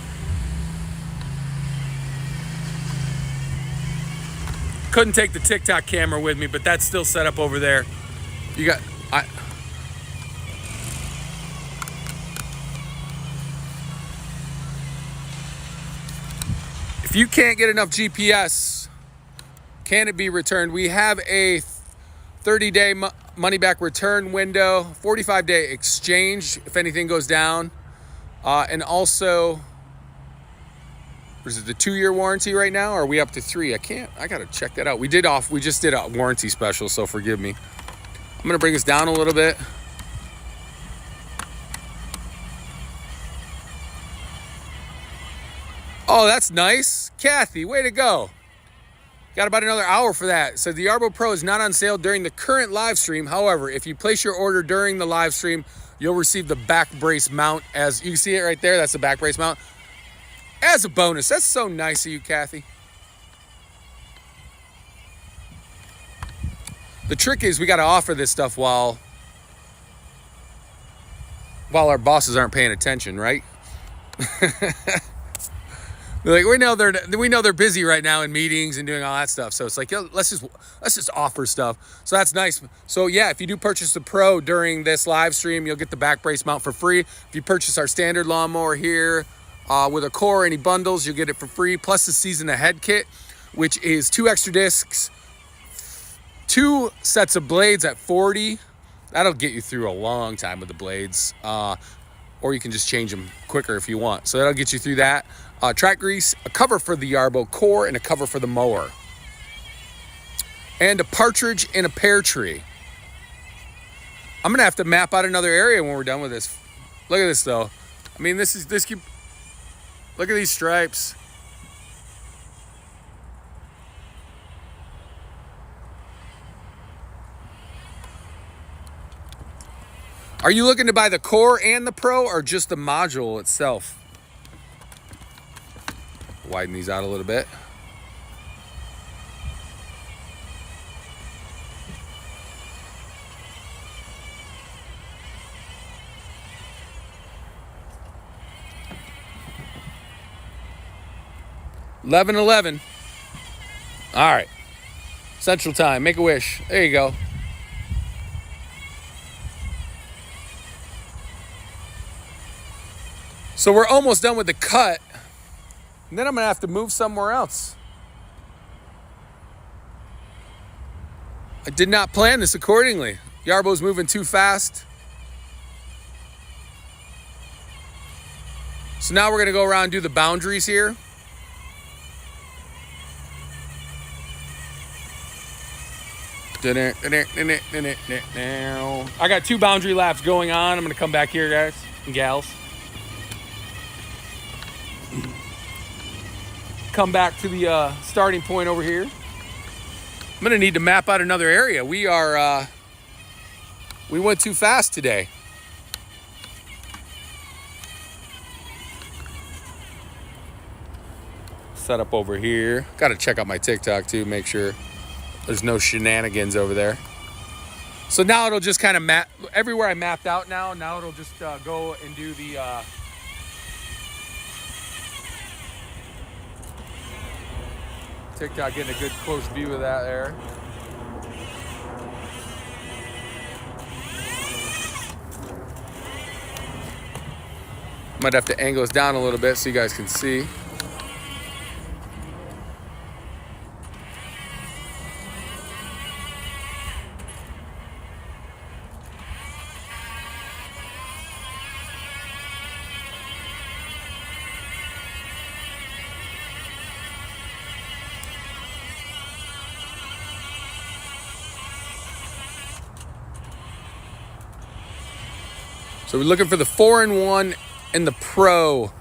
Couldn't take the TikTok camera with me, but that's still set up over there. You got... If you can't get enough GPS, can it be returned? We have a 30-day money-back return window, 45-day exchange if anything goes down, and also, is it the 2-year warranty right now? Or are we up to 3? I gotta check that out. We just did a warranty special, so forgive me. I'm gonna bring this down a little bit. Oh, that's nice. Kathy, way to go. Got about another hour for that. So the Yarbo Pro is not on sale during the current live stream. However, if you place your order during the live stream, you'll receive the back brace mount. As you can see it right there, that's the back brace mount. As a bonus. That's so nice of you, Kathy. The trick is we got to offer this stuff while our bosses aren't paying attention, right? Like we know they're busy right now in meetings and doing all that stuff. So it's like, yo, let's just offer stuff. So that's nice. So yeah, if you do purchase the Pro during this live stream, you'll get the back brace mount for free. If you purchase our standard lawnmower here with a core, any bundles, you'll get it for free. Plus the season ahead kit, which is 2 extra discs, 2 sets of blades at 40. That'll get you through a long time with the blades. Or you can just change them quicker if you want. So that'll get you through that. Track grease, a cover for the Yarbo core, and a cover for the mower. And a partridge and a pear tree. I'm gonna have to map out another area when we're done with this. Look at this though. I mean, look at these stripes. Are you looking to buy the core and the Pro or just the module itself? Widen these out a little bit. $11:11. All right. Central Time. Make a wish. There you go. So we're almost done with the cut. And then I'm going to have to move somewhere else. I did not plan this accordingly. Yarbo's moving too fast. So now we're going to go around and do the boundaries here. I got 2 boundary laps going on. I'm going to come back here, guys and gals. Come back to the starting point over here. I'm gonna need to map out another area. We went too fast today. Set up over here. Got to check out my TikTok too, make sure there's no shenanigans over there. So now it'll just kind of map everywhere I mapped out now. Now it'll just go and do the TikTok getting a good close view of that there. Might have to angle this down a little bit so you guys can see. So we're looking for the 4-in-1 and the Pro.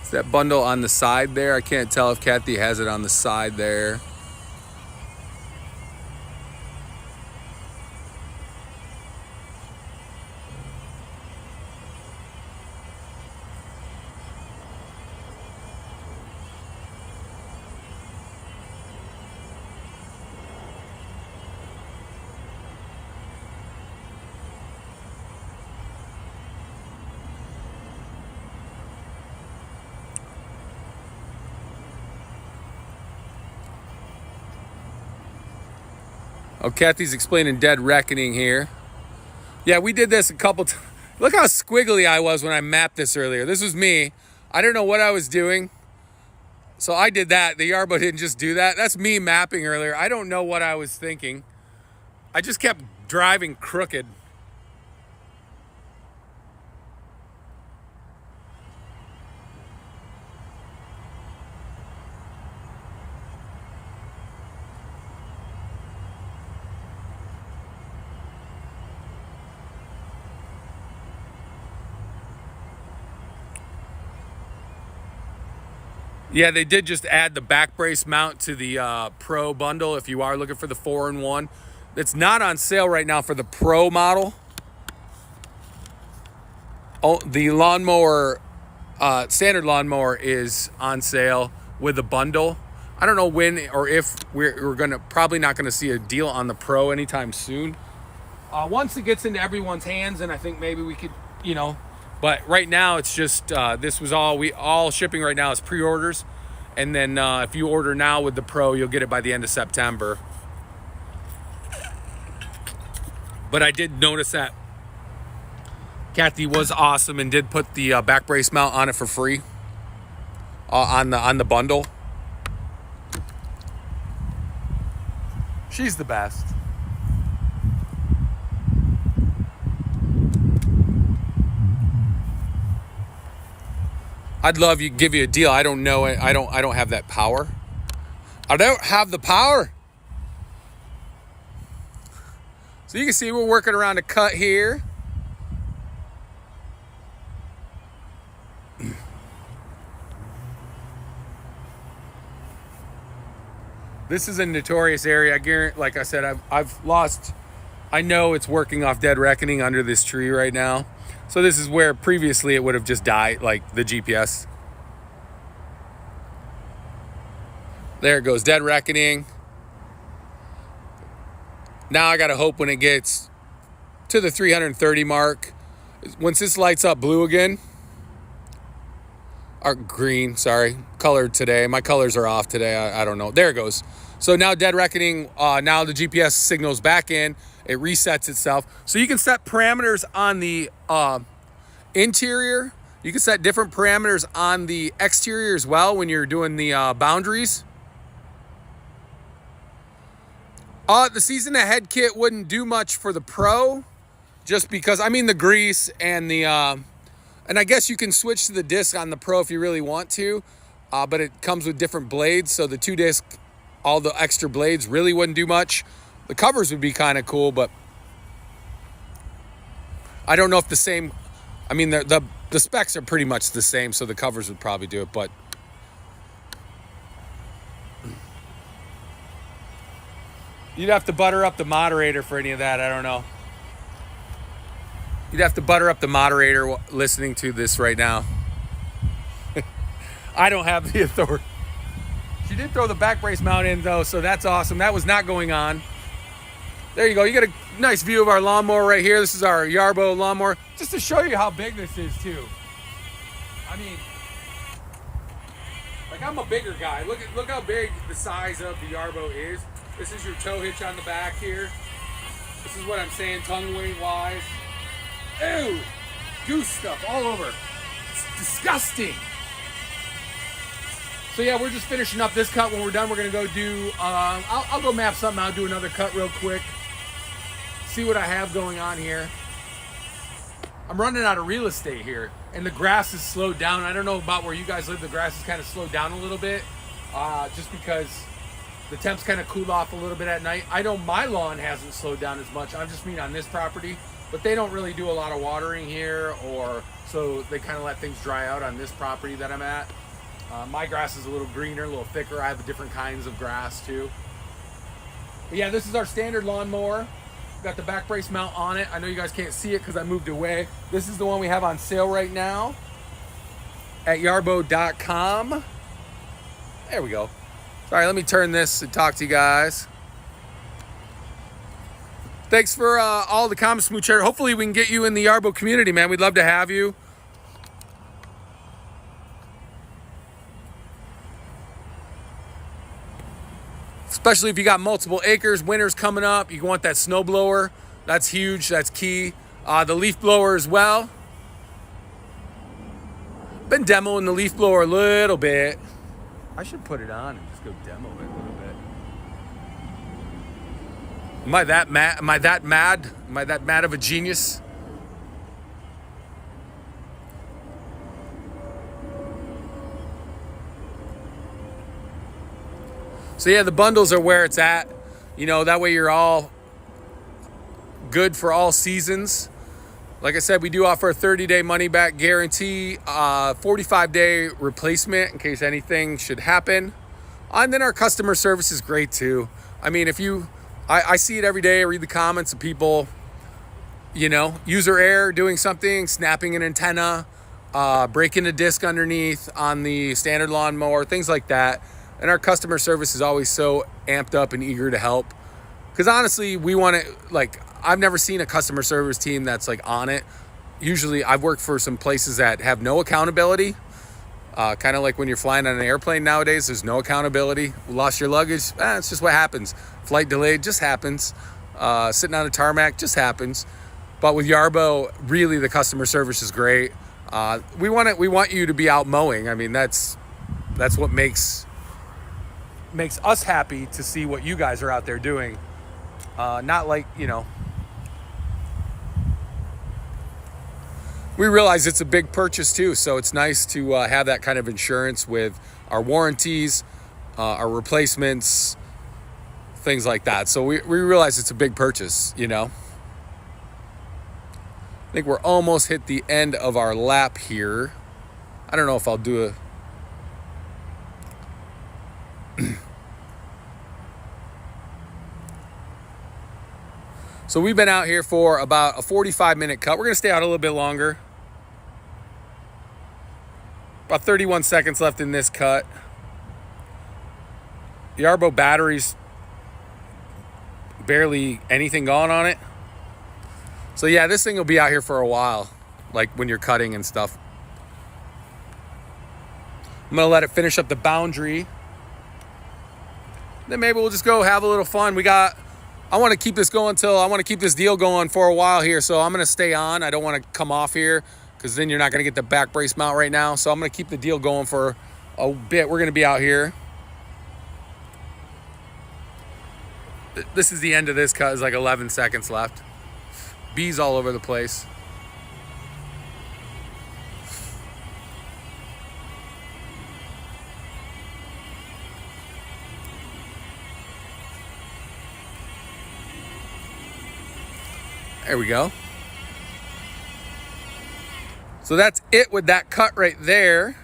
It's that bundle on the side there. I can't tell if Kathy has it on the side there. Oh, Kathy's explaining Dead Reckoning here. Yeah, we did this a couple times. Look how squiggly I was when I mapped this earlier. This was me. I don't know what I was doing. So I did that. The Yarbo didn't just do that. That's me mapping earlier. I don't know what I was thinking. I just kept driving crooked. Yeah, they did just add the back brace mount to the Pro bundle if you are looking for the 4-in-1. It's not on sale right now for the Pro model. Oh, the lawnmower, standard lawnmower is on sale with the bundle. I don't know when or if we're probably not gonna see a deal on the Pro anytime soon. Once it gets into everyone's hands, and I think maybe we could, but right now it's just this was all shipping right now is pre-orders, and then if you order now with the Pro, you'll get it by the end of September. But I did notice that Kathy was awesome and did put the back brace mount on it for free on the bundle. She's the best. I'd love to give you a deal. I don't know it. I don't have that power. I don't have the power. So you can see we're working around a cut here. This is a notorious area. I guarantee, like I said, I've lost. I know it's working off Dead Reckoning under this tree right now. So this is where previously it would have just died, like the GPS. There it goes, Dead Reckoning. Now I gotta hope when it gets to the 330 mark, once this lights up blue again, or green, sorry, colored today. My colors are off today. I don't know. There it goes. So now Dead Reckoning, now the GPS signals back in. It resets itself. So you can set parameters on the interior. You can set different parameters on the exterior as well when you're doing the boundaries. The season ahead kit wouldn't do much for the Pro, just because, the grease and the, and I guess you can switch to the disc on the Pro if you really want to, but it comes with different blades. So the 2-disc, all the extra blades really wouldn't do much. The covers would be kind of cool, but I don't know if the same, the specs are pretty much the same, so the covers would probably do it, but you'd have to butter up the moderator for any of that. I don't know. You'd have to butter up the moderator listening to this right now. I don't have the authority. She did throw the back brace mount in though, so that's awesome. That was not going on. There you go. You get a nice view of our lawnmower right here. This is our Yarbo Lawn Mower. Just to show you how big this is too. I mean, like, I'm a bigger guy. Look how big the size of the Yarbo is. This is your tow hitch on the back here. This is what I'm saying, tongue weight wise. Ew! Goose stuff all over. It's disgusting. So yeah, we're just finishing up this cut. When we're done, we're gonna go do, I'll go map something out, do another cut real quick. See what I have going on here. I'm running out of real estate here, and the grass is slowed down. I don't know about where you guys live. The grass is kind of slowed down a little bit, just because the temps kind of cooled off a little bit at night. I know my lawn hasn't slowed down as much. I just mean on this property, but they don't really do a lot of watering here, or so they kind of let things dry out on this property that I'm at. My grass is a little greener, a little thicker. I have different kinds of grass too. But yeah, this is our standard lawnmower. Got the back brace mount on it. I know you guys can't see it because I moved away. This is the one we have on sale right now at yarbo.com. There we go. Sorry, let me turn this and talk to you guys. Thanks for all the comments, Smoocher. Hopefully we can get you in the Yarbo community, man. We'd love to have you. Especially if you got multiple acres, winter's coming up, you want that snow blower. That's huge, that's key. The leaf blower as well. Been demoing the leaf blower a little bit. I should put it on and just go demo it a little bit. Am I that mad? Am I that mad? Am I that mad of a genius? So yeah, the bundles are where it's at. You know, that way you're all good for all seasons. Like I said, we do offer a 30-day money-back guarantee, 45-day replacement in case anything should happen. And then our customer service is great too. I mean, I see it every day. I read the comments of people, you know, user error, doing something, snapping an antenna, breaking a disc underneath on the standard lawnmower, things like that. And our customer service is always so amped up and eager to help. Because honestly, we want to, like, I've never seen a customer service team that's like on it. Usually I've worked for some places that have no accountability. Kind of like when you're flying on an airplane nowadays, there's no accountability. Lost your luggage, it's just what happens. Flight delayed, just happens. Sitting on a tarmac, just happens. But with Yarbo, really the customer service is great. We want you to be out mowing. I mean, that's what makes us happy to see what you guys are out there doing. Not like, you know, we realize it's a big purchase too, so it's nice to have that kind of insurance with our warranties, our replacements, things like that. So we realize it's a big purchase, you know. I think we're almost hit the end of our lap here. I don't know if I'll do a So we've been out here for about a 45-minute cut. We're going to stay out a little bit longer. About 31 seconds left in this cut. The Yarbo battery's barely anything going on it. So yeah, this thing will be out here for a while, like when you're cutting and stuff. I'm going to let it finish up the boundary. Then maybe we'll just go have a little fun. I want to keep this going I want to keep this deal going for a while here. So I'm going to stay on. I don't want to come off here because then you're not going to get the back brace mount right now. So I'm going to keep the deal going for a bit. We're going to be out here. This is the end of this cut. It's like 11 seconds left. Bees all over the place. There we go. So that's it with that cut right there.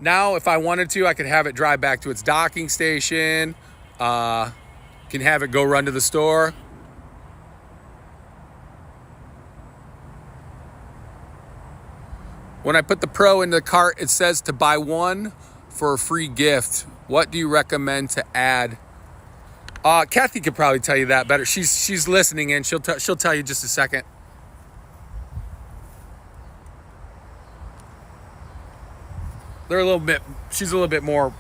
Now, if I wanted to, I could have it drive back to its docking station. Can have it go run to the store. When I put the Pro in the cart, it says to buy one for a free gift. What do you recommend to add Kathy could probably tell you that better. She's listening in. She'll tell you just a second. She's a little bit more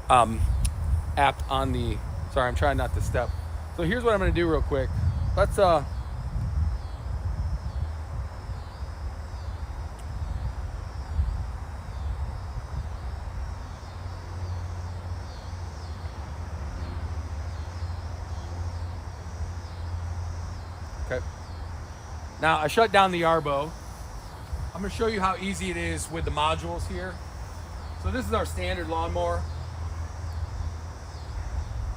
apt on the. Sorry, I'm trying not to step. So here's what I'm going to do real quick. Let's okay. Now I shut down the Yarbo. I'm going to show you how easy it is with the modules here. So this is our standard lawnmower.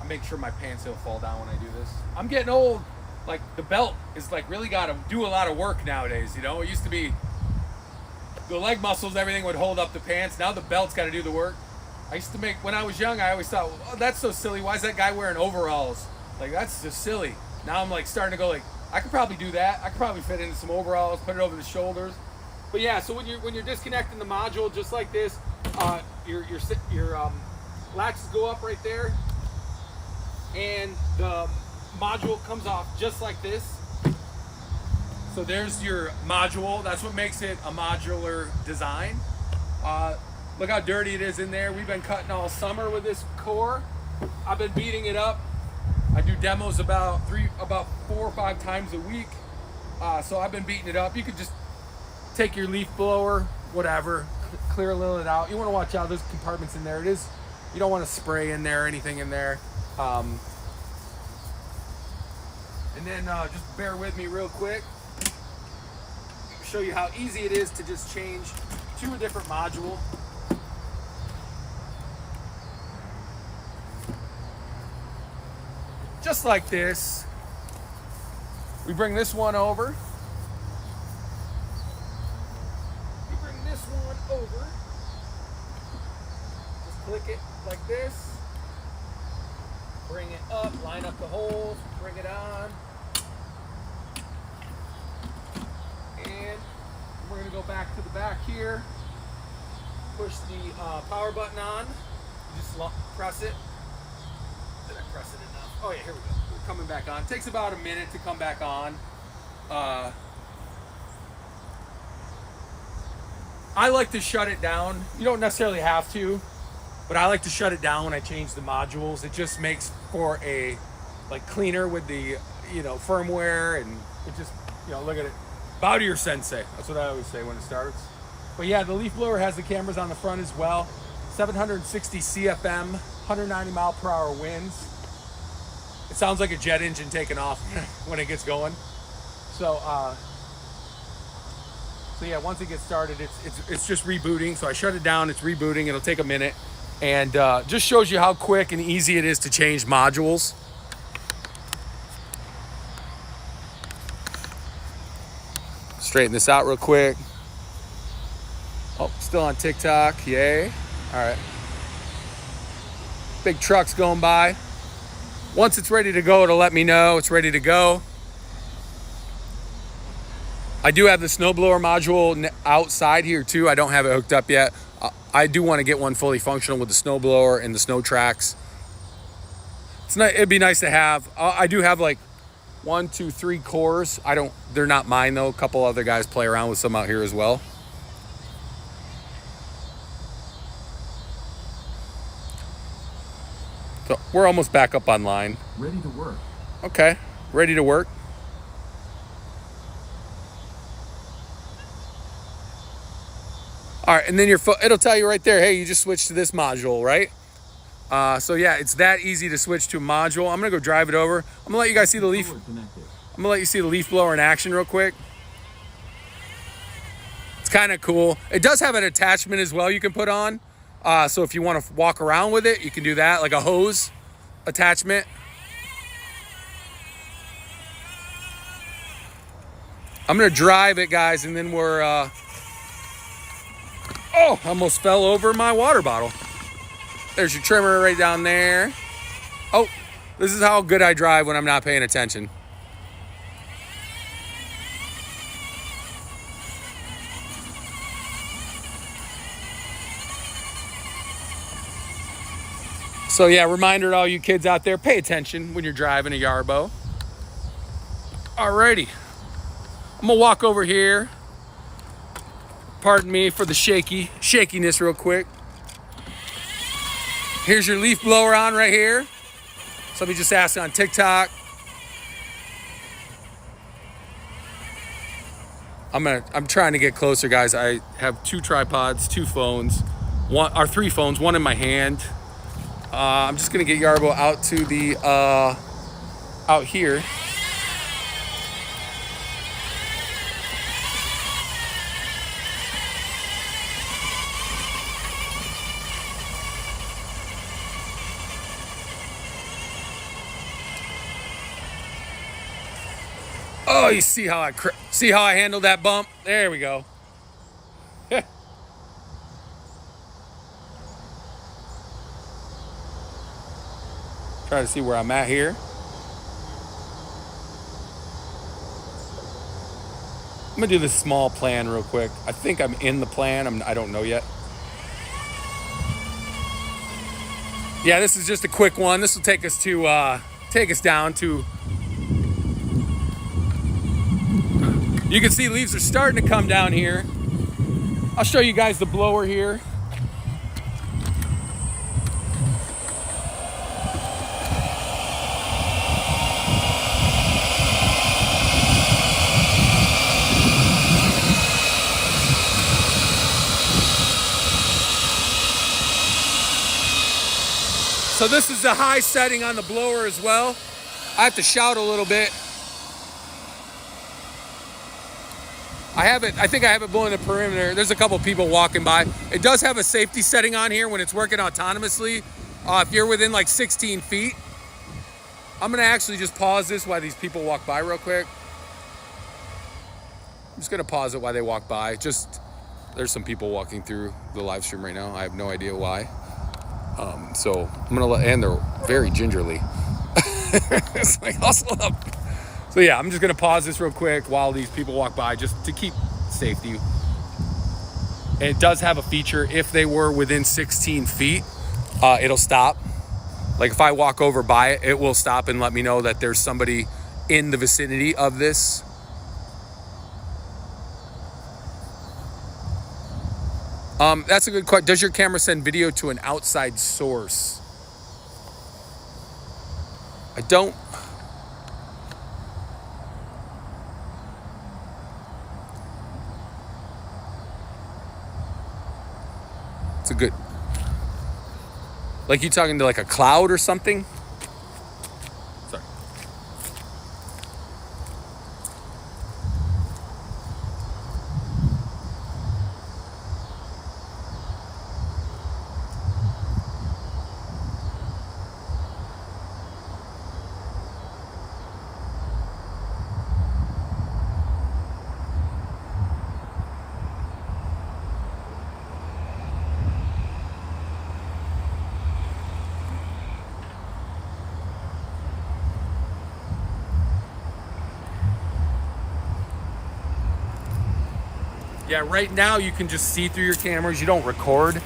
I make sure my pants don't fall down when I do this. I'm getting old. Like the belt is like really got to do a lot of work nowadays. You know, it used to be the leg muscles, everything would hold up the pants. Now the belt's got to do the work. I used to when I was young, I always thought, oh, that's so silly. Why is that guy wearing overalls? Like that's just silly. Now I'm like starting to go like, I could probably do that. I could probably fit into some overalls, put it over the shoulders. But yeah, so when you're disconnecting the module just like this, your latches go up right there, and the module comes off just like this. So there's your module. That's what makes it a modular design. Look how dirty it is in there. We've been cutting all summer with this core. I've been beating it up. I do demos about 4 or 5 times a week. So I've been beating it up. You could just take your leaf blower, whatever, clear a little of it out. You want to watch out. There's compartments in there. You don't want to spray in there or anything in there. And then just bear with me real quick. Show you how easy it is to just change to a different module. Just like this. We bring this one over. Over. Just click it like this. Bring it up, line up the holes, bring it on. And we're going to go back to the back here. Push the power button on. Just press it. Did I press it enough? Oh yeah, here we go. We're coming back on. It takes about a minute to come back on. I like to shut it down. You don't necessarily have to, but I like to shut it down when I change the modules. It just makes for a cleaner with the firmware, and it just look at it. Bow to your sensei. That's what I always say when it starts. But yeah, the leaf blower has the cameras on the front as well. 760 CFM, 190 mile per hour winds. It sounds like a jet engine taking off when it gets going. So yeah, once it gets started, it's just rebooting. So I shut it down, it's rebooting. It'll take a minute, and just shows you how quick and easy it is to change modules. Straighten this out real quick. Oh, still on TikTok, yay. All right. Big trucks going by. Once it's ready to go, it'll let me know it's ready to go. I do have the snowblower module outside here too. I don't have it hooked up yet. I do want to get one fully functional with the snowblower and the snow tracks. It'd be nice to have. I do have 1, 2, 3 cores. They're not mine though. A couple other guys play around with some out here as well. So we're almost back up online. Ready to work. Okay, ready to work. All right, and then it'll tell you right there, hey, you just switched to this module, right? So yeah, it's that easy to switch to a module. I'm gonna go drive it over. I'm gonna let you guys see the leaf. I'm gonna let you see the leaf blower in action real quick. It's kind of cool. It does have an attachment as well you can put on. So if you want to walk around with it, you can do that, like a hose attachment. I'm gonna drive it, guys, and then we're oh, almost fell over my water bottle. There's your trimmer right down there. Oh, this is how good I drive when I'm not paying attention. So yeah, reminder to all you kids out there, pay attention when you're driving a Yarbo. Alrighty, I'm gonna walk over here. Pardon me for the shakiness real quick. Here's your leaf blower on right here. Somebody just asked on TikTok. I'm trying to get closer, guys. I have 2 tripods, 2 phones, three phones, one in my hand. I'm just gonna get Yarbo out to the out here. Oh, you see how I handled that bump? There we go. Try to see where I'm at here. I'm gonna do this small plan real quick. I think I'm in the plan. I don't know yet. Yeah, this is just a quick one. This will take us down to. You can see leaves are starting to come down here. I'll show you guys the blower here. So this is the high setting on the blower as well. I have to shout a little bit. I think I have it blowing the perimeter. There's a couple people walking by. It does have a safety setting on here when it's working autonomously. If you're within like 16 feet. I'm gonna actually just pause this while these people walk by real quick. I'm just gonna pause it while they walk by. There's some people walking through the live stream right now. I have no idea why. So I'm gonna and they're very gingerly. It's like, hustle up. So yeah, I'm just gonna pause this real quick while these people walk by, just to keep safety. And it does have a feature, if they were within 16 feet, it'll stop. Like if I walk over by it, it will stop and let me know that there's somebody in the vicinity of this. That's a good question. Does your camera send video to an outside source? I don't. It's a good. Like you talking to like a cloud or something? Sorry. Yeah, right now you can just see through your cameras. You don't record.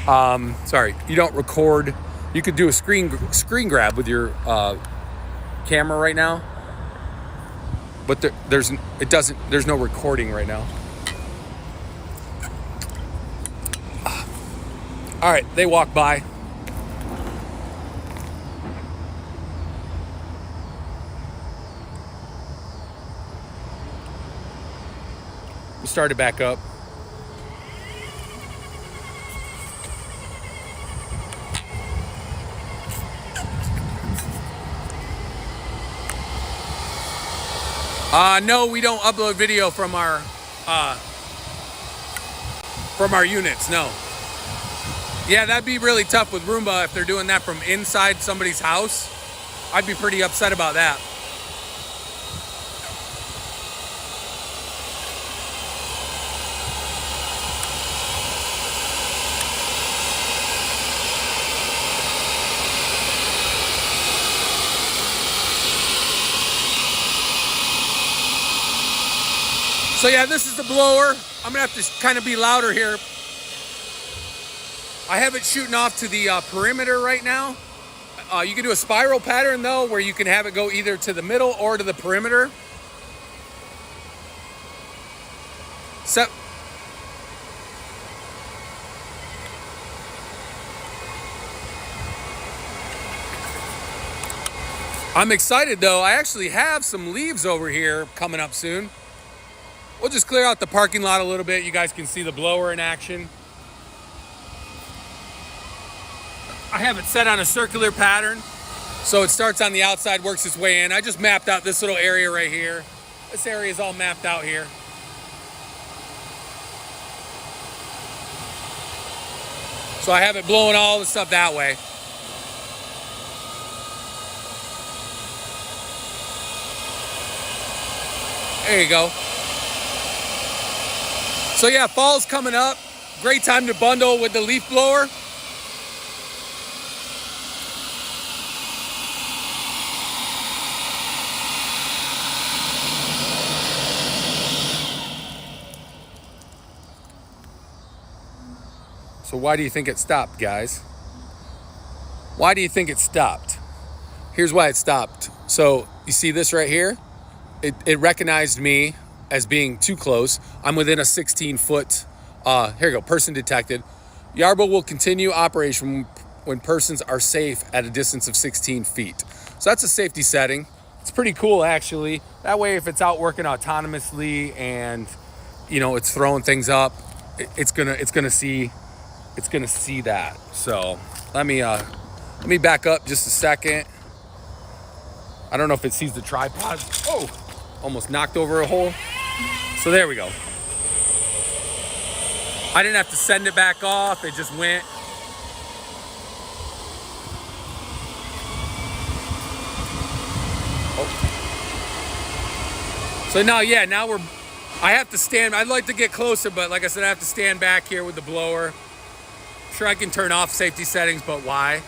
You don't record. You could do a screen grab with your camera right now, but there's no recording right now. All right, they walk by. We'll start it back up. No, we don't upload video from our units. No. Yeah, that'd be really tough with Roomba if they're doing that from inside somebody's house. I'd be pretty upset about that. So yeah, this is the blower. I'm gonna have to kind of be louder here. I have it shooting off to the perimeter right now. You can do a spiral pattern though, where you can have it go either to the middle or to the perimeter. So, I'm excited though. I actually have some leaves over here coming up soon. We'll just clear out the parking lot a little bit. You guys can see the blower in action. I have it set on a circular pattern. So it starts on the outside, works its way in. I just mapped out this little area right here. This area is all mapped out here. So I have it blowing all the stuff that way. There you go. So yeah, fall's coming up. Great time to bundle with the leaf blower. So why do you think it stopped, guys? Why do you think it stopped? Here's why it stopped. So you see this right here? It recognized me as being too close. I'm within a 16-foot, here you go, person detected. Yarbo will continue operation when persons are safe at a distance of 16 feet. So that's a safety setting. It's pretty cool, actually. That way, if it's out working autonomously and, you know, it's throwing things up, it's gonna see that. So let me back up just a second. I don't know if it sees the tripod. Oh, almost knocked over a hole. So there we go. I didn't have to send it back off. It just went. Oh. So now, yeah, I have to stand. I'd like to get closer, but like I said, I have to stand back here with the blower. Sure, I can turn off safety settings, but why?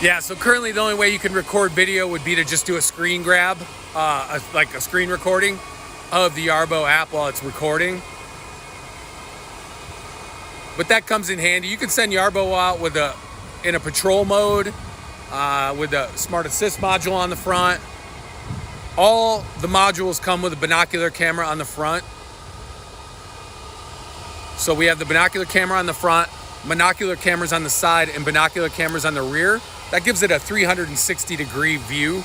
Yeah, so currently the only way you can record video would be to just do a screen grab, like a screen recording of the Yarbo app while it's recording. But that comes in handy. You can send Yarbo out in a patrol mode with a Smart Assist module on the front. All the modules come with a binocular camera on the front. So we have the binocular camera on the front, binocular cameras on the side, and binocular cameras on the rear. That gives it a 360-degree view.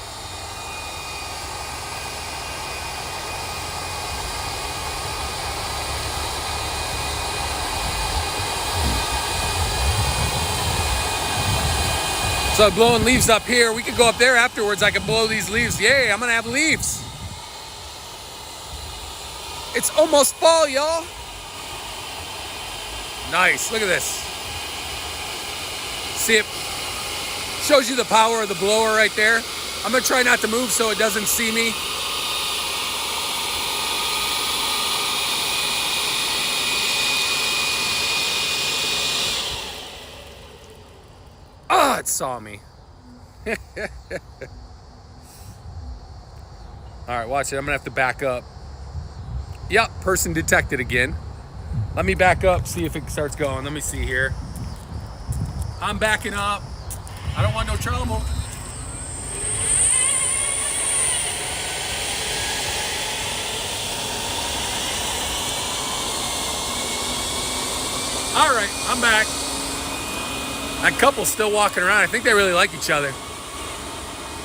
So blowing leaves up here. We could go up there afterwards. I could blow these leaves. Yay, I'm gonna have leaves. It's almost fall, y'all. Nice, look at this. See it? Shows you the power of the blower right there. I'm gonna try not to move so it doesn't see me. Ah, it saw me. All right, watch it. I'm gonna have to back up. Yep, person detected again. Let me back up, see if it starts going. Let me see here. I'm backing up. I don't want no trouble. All right, I'm back. That couple's still walking around. I think they really like each other.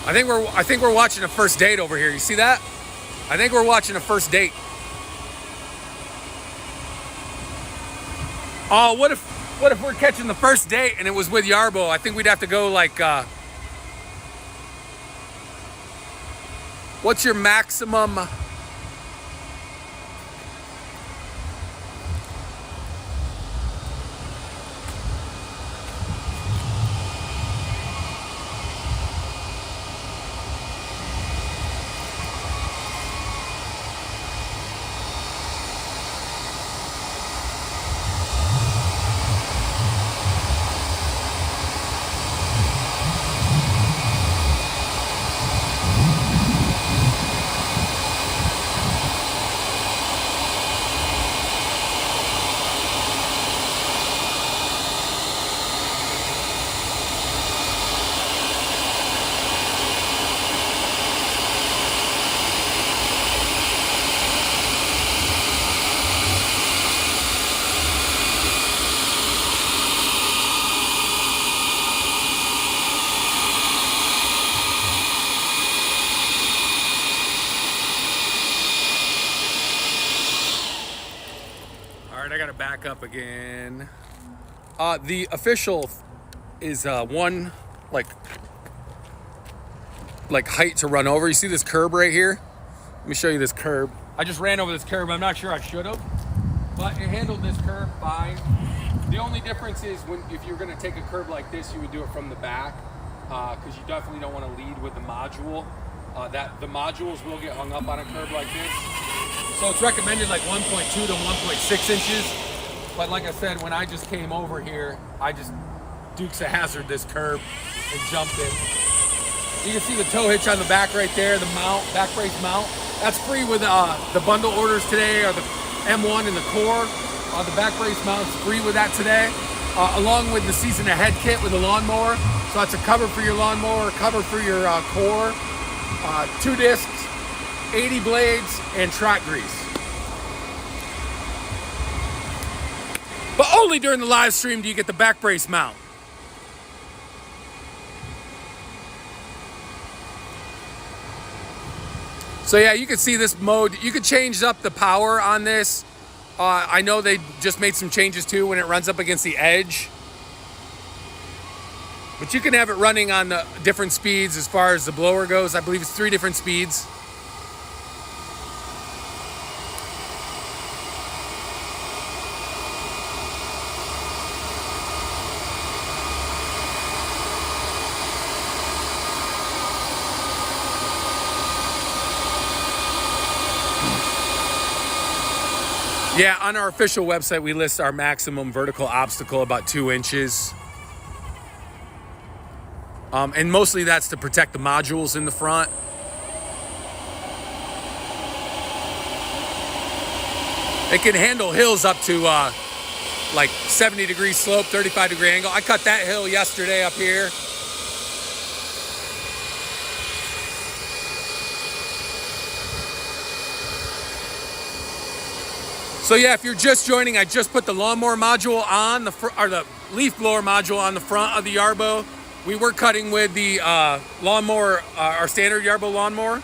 I think we're watching a first date over here. You see that? I think we're watching a first date. Oh, what if we're catching the first date and it was with Yarbo? I think we'd have to go like what's your maximum? All right, I gotta back up again. The official is one like height to run over. You see this curb right here? Let me show you this curb. I just ran over this curb. I'm not sure I should have, but it handled this curb fine. The only difference is if you're gonna take a curb like this, you would do it from the back because you definitely don't want to lead with the module. The modules will get hung up on a curb like this. So it's recommended like 1.2 to 1.6 inches. But like I said, when I just came over here, I just Dukes of Hazzard this curb and jumped in. You can see the tow hitch on the back right there, the mount, back brace mount. That's free with the bundle orders today, or the M1 and the Core. The back brace mount's free with that today, along with the season ahead kit with the lawnmower. So that's a cover for your lawnmower, cover for your Core, 2 discs, 80 blades, and track grease. But only during the live stream do you get the back brace mount. So yeah, you can see this mode. You could change up the power on this. I know they just made some changes too when it runs up against the edge. But you can have it running on the different speeds as far as the blower goes. I believe it's 3 different speeds. Yeah, on our official website, we list our maximum vertical obstacle about 2 inches. And mostly that's to protect the modules in the front. It can handle hills up to like 70-degree slope, 35-degree angle. I cut that hill yesterday up here. So yeah, if you're just joining, I just put the lawnmower module on the leaf blower module on the front of the Yarbo. We were cutting with the lawnmower, our standard Yarbo lawnmower.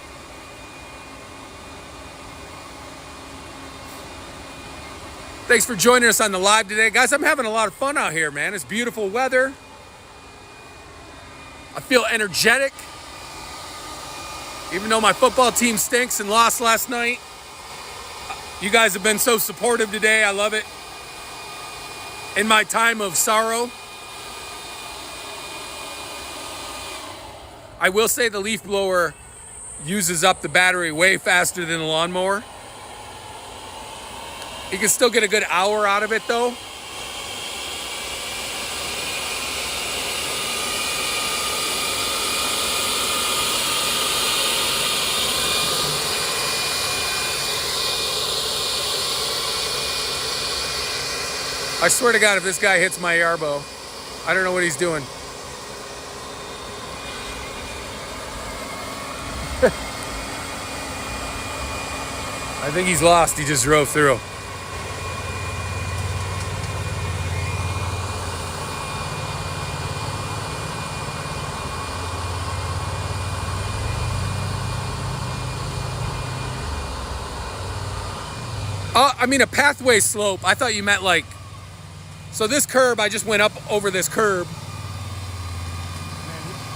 Thanks for joining us on the live today. Guys, I'm having a lot of fun out here, man. It's beautiful weather. I feel energetic. Even though my football team stinks and lost last night. You guys have been so supportive today. I love it. In my time of sorrow. I will say the leaf blower uses up the battery way faster than the lawnmower. You can still get a good hour out of it though. I swear to God, if this guy hits my Yarbo, I don't know what he's doing. I think he's lost. He just drove through. I mean a pathway slope. I thought you meant like, so this curb, I just went up over this curb. Man,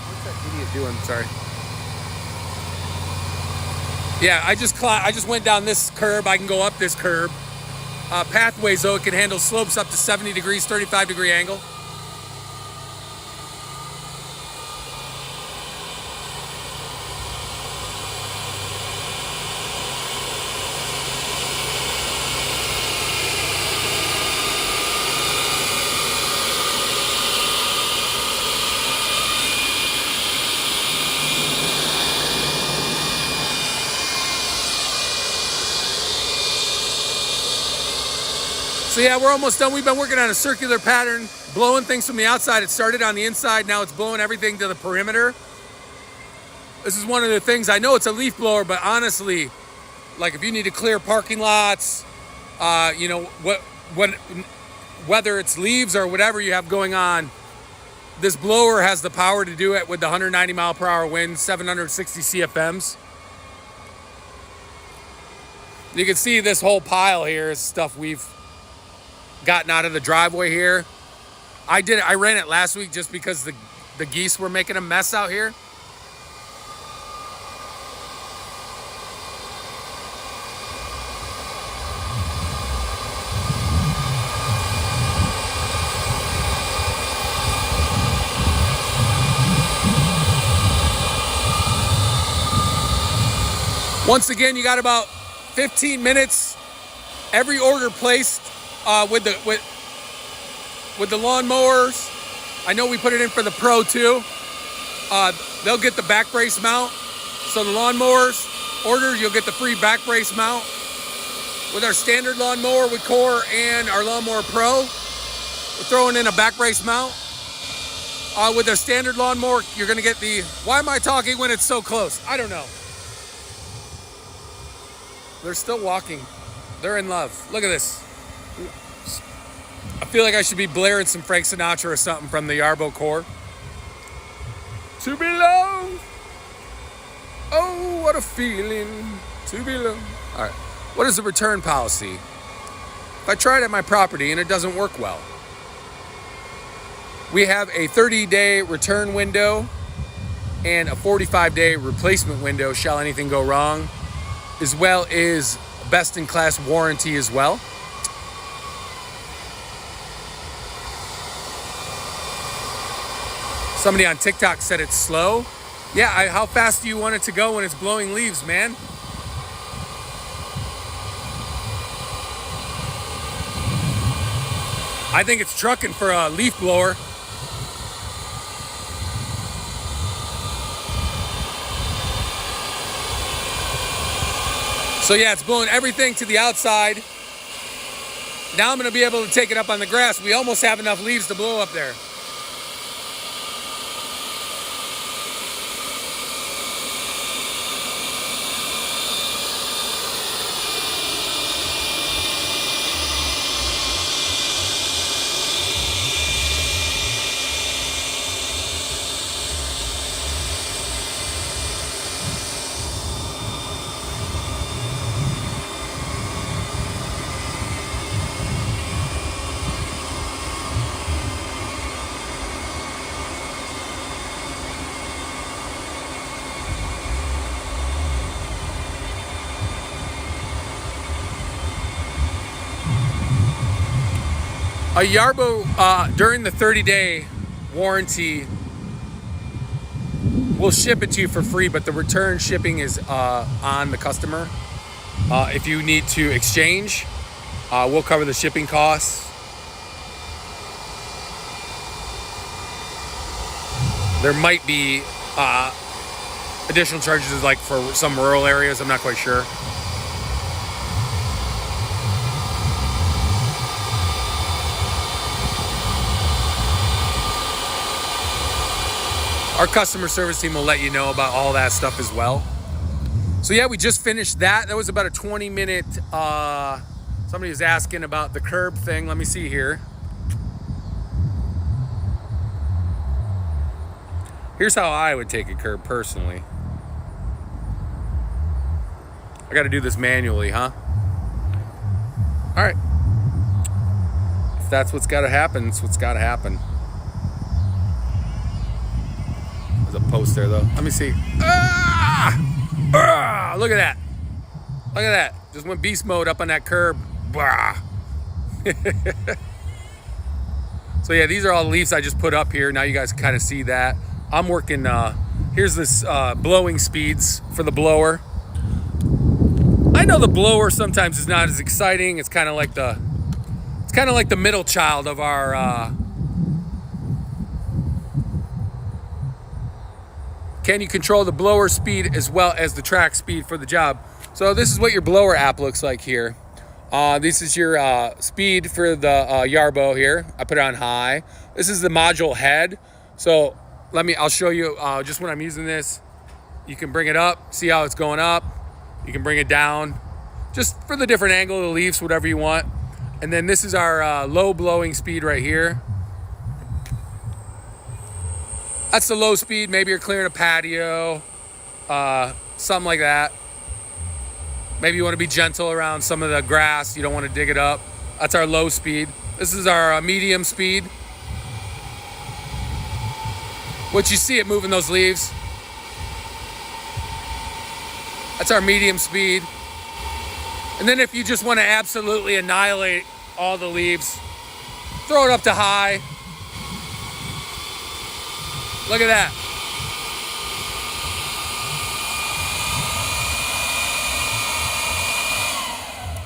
what's that idiot doing? Sorry. Yeah, I just went down this curb. I can go up this curb. Pathways, though, it can handle slopes up to 70 degrees, 35-degree angle. So yeah, we're almost done. We've been working on a circular pattern, blowing things from the outside. It started on the inside, now it's blowing everything to the perimeter. This is one of the things, I know it's a leaf blower, but honestly, like if you need to clear parking lots, you know, whether it's leaves or whatever you have going on, this blower has the power to do it with the 190 mile per hour wind, 760 CFMs. You can see this whole pile here is stuff we've gotten out of the driveway here. I ran it last week just because the geese were making a mess out here. Once again, you got about 15 minutes. Every order placed with the lawn mowers. I know we put it in for the Pro too. They'll get the back brace mount. So the lawn mowers orders, you'll get the free back brace mount. With our standard lawn mower with Core and our Lawnmower Pro, we're throwing in a back brace mount. With our standard lawnmower, you're gonna get the, why am I talking when it's so close? I don't know. They're still walking. They're in love. Look at this. I feel like I should be blaring some Frank Sinatra or something from the Yarbo Core. To be loved. Oh, what a feeling to be loved. All right. What is the return policy? If I try it at my property and it doesn't work well, we have a 30-day return window and a 45-day replacement window, shall anything go wrong, as well as best-in-class warranty as well. Somebody on TikTok said it's slow. Yeah, how fast do you want it to go when it's blowing leaves, man? I think it's trucking for a leaf blower. So yeah, it's blowing everything to the outside. Now I'm gonna be able to take it up on the grass. We almost have enough leaves to blow up there. A Yarbo, during the 30-day warranty, we'll ship it to you for free, but the return shipping is on the customer. If you need to exchange, we'll cover the shipping costs. There might be additional charges like for some rural areas, I'm not quite sure. Our customer service team will let you know about all that stuff as well. So yeah, we just finished that. That was about a 20-minute, somebody was asking about the curb thing. Let me see here. Here's how I would take a curb personally. I gotta do this manually, huh? All right. If that's what's got to happen, it's what's got to happen. There's a post there, though. Let me see. Look at that. Look at that. Just went beast mode up on that curb. So yeah, these are all the leaves I just put up here. Now you guys kind of see that. I'm working, here's this blowing speeds for the blower. I know the blower sometimes is not as exciting. It's kind of like the middle child of our can you control the blower speed as well as the track speed for the job? So this is what your blower app looks like here. This is your speed for the Yarbo here. I put it on high. This is the module head. So I'll show you just when I'm using this. You can bring it up, see how it's going up. You can bring it down, just for the different angle of the leaves, whatever you want. And then this is our low blowing speed right here. That's the low speed. Maybe you're clearing a patio, something like that. Maybe you want to be gentle around some of the grass. You don't want to dig it up. That's our low speed. This is our medium speed. What you see it moving those leaves. That's our medium speed. And then if you just want to absolutely annihilate all the leaves, throw it up to high. Look at that.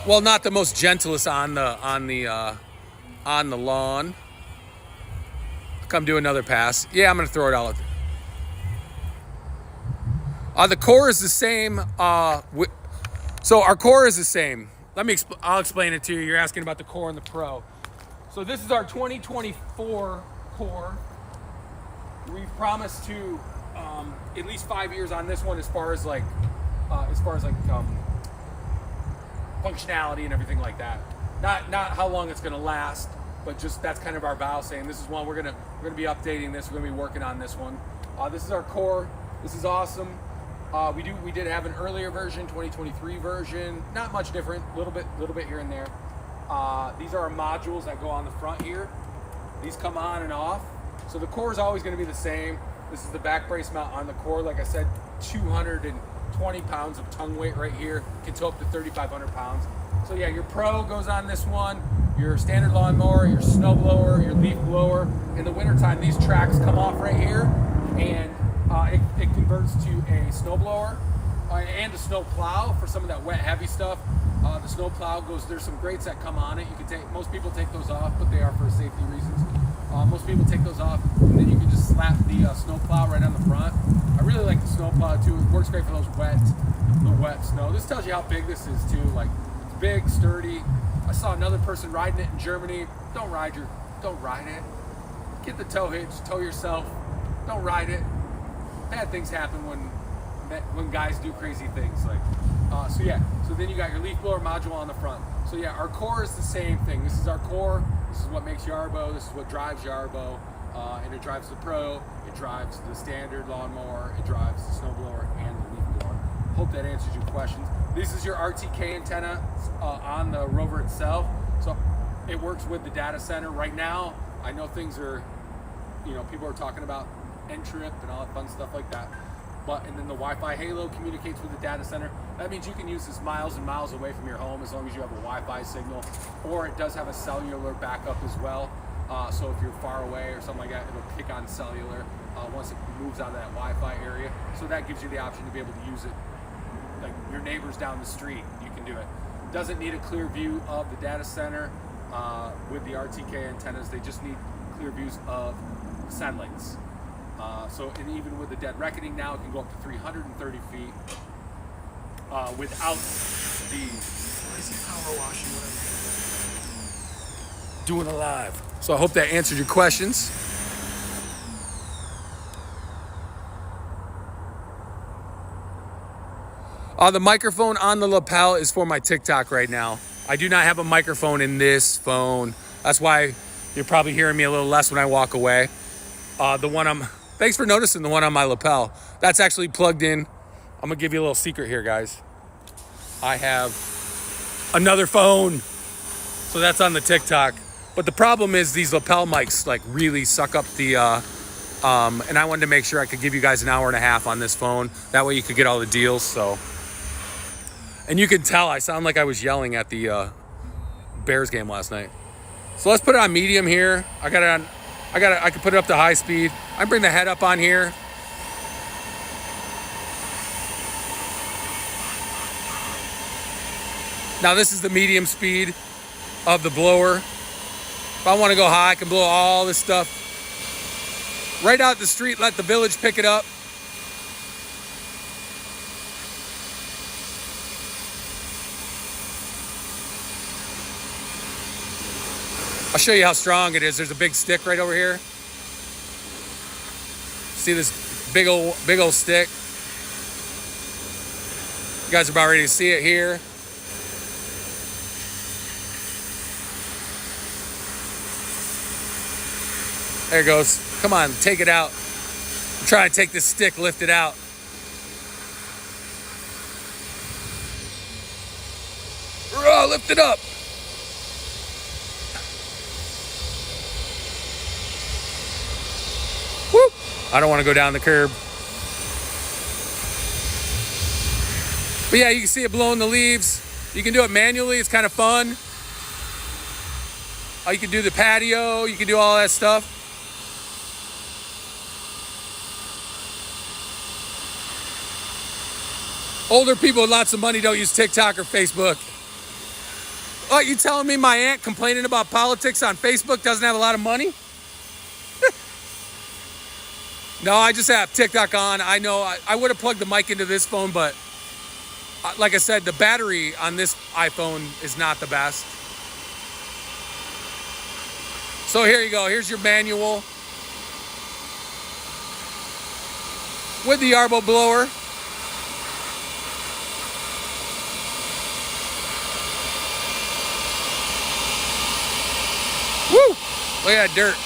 Well, not the most gentlest on the lawn. Come do another pass. Yeah, I'm gonna throw it all. The core is the same. So our core is the same. I'll explain it to you. You're asking about the core and the Pro. So this is our 2024 core. We've promised to at least 5 years on this one, as far as functionality and everything like that. Not how long it's gonna last, but just that's kind of our vow, saying this is one we're gonna be updating this. We're gonna be working on this one. This is our core. This is awesome. We did have an earlier version, 2023 version. Not much different. Little bit here and there. These are our modules that go on the front here. These come on and off. So the core is always going to be the same. This is the back brace mount on the core. Like I said, 220 pounds of tongue weight right here. Can tow up to 3,500 pounds. So yeah, your Pro goes on this one. Your standard lawnmower, your snow blower, your leaf blower. In the wintertime, these tracks come off right here, and it converts to a snow blower and a snow plow for some of that wet, heavy stuff. The snow plow goes. There's some grates that come on it. You can take. Most people take those off, but they are for safety reasons. Most people take those off, and then you can just slap the snow plow right on the front. I really like the snow plow too. It works great for those wet snow. This tells you how big this is too. Like, it's big, sturdy. I saw another person riding it in Germany. Don't ride it. Get the tow hitch, tow yourself. Don't ride it. Bad things happen when guys do crazy things. So then you got your leaf blower module on the front. So yeah, our core is the same thing. This is our core. This is what makes Yarbo. This is what drives Yarbo. And it drives the Pro. It drives the standard lawnmower. It drives the snowblower and the leaf blower. Hope that answers your questions. This is your RTK antenna on the Rover itself. So it works with the data center. Right now, I know things are, people are talking about N-Trip and all that fun stuff like that. And then the Wi-Fi Halo communicates with the data center. That means you can use this miles and miles away from your home as long as you have a Wi-Fi signal. Or it does have a cellular backup as well. So if you're far away or something like that, it'll kick on cellular once it moves out of that Wi-Fi area. So that gives you the option to be able to use it. Like your neighbors down the street, you can do it. Doesn't need a clear view of the data center with the RTK antennas. They just need clear views of the satellites. And even with the dead reckoning now, it can go up to 330 feet without the power washing, whatever. Doing it live. So I hope that answered your questions. The microphone on the lapel is for my TikTok right now. I do not have a microphone in this phone. That's why you're probably hearing me a little less when I walk away. Thanks for noticing the one on my lapel. That's actually plugged in. I'm gonna give you a little secret here, guys. I have another phone So that's on the TikTok. But the problem is these lapel mics like really suck up the, and I wanted to make sure I could give you guys an hour and a half on this phone. That way you could get all the deals, so. And you can tell I sound like I was yelling at the Bears game last night. So let's put it on medium here. I can put it up to high speed. I bring the head up on here. Now this is the medium speed of the blower. If I want to go high, I can blow all this stuff right out the street, let the village pick it up. I'll show you how strong it is. There's a big stick right over here. See this big old stick? You guys are about ready to see it here. There it goes. Come on, take it out. I'm trying to take this stick, lift it out. Oh, lift it up. Whoop. I don't want to go down the curb. But yeah, you can see it blowing the leaves. You can do it manually. It's kind of fun. You can do the patio. You can do all that stuff. Older people with lots of money don't use TikTok or Facebook. Oh, you telling me my aunt complaining about politics on Facebook doesn't have a lot of money? No, I just have TikTok on. I know I would have plugged the mic into this phone, but like I said, the battery on this iPhone is not the best. So here you go. Here's your manual with the Yarbo blower. Woo! Look at that dirt.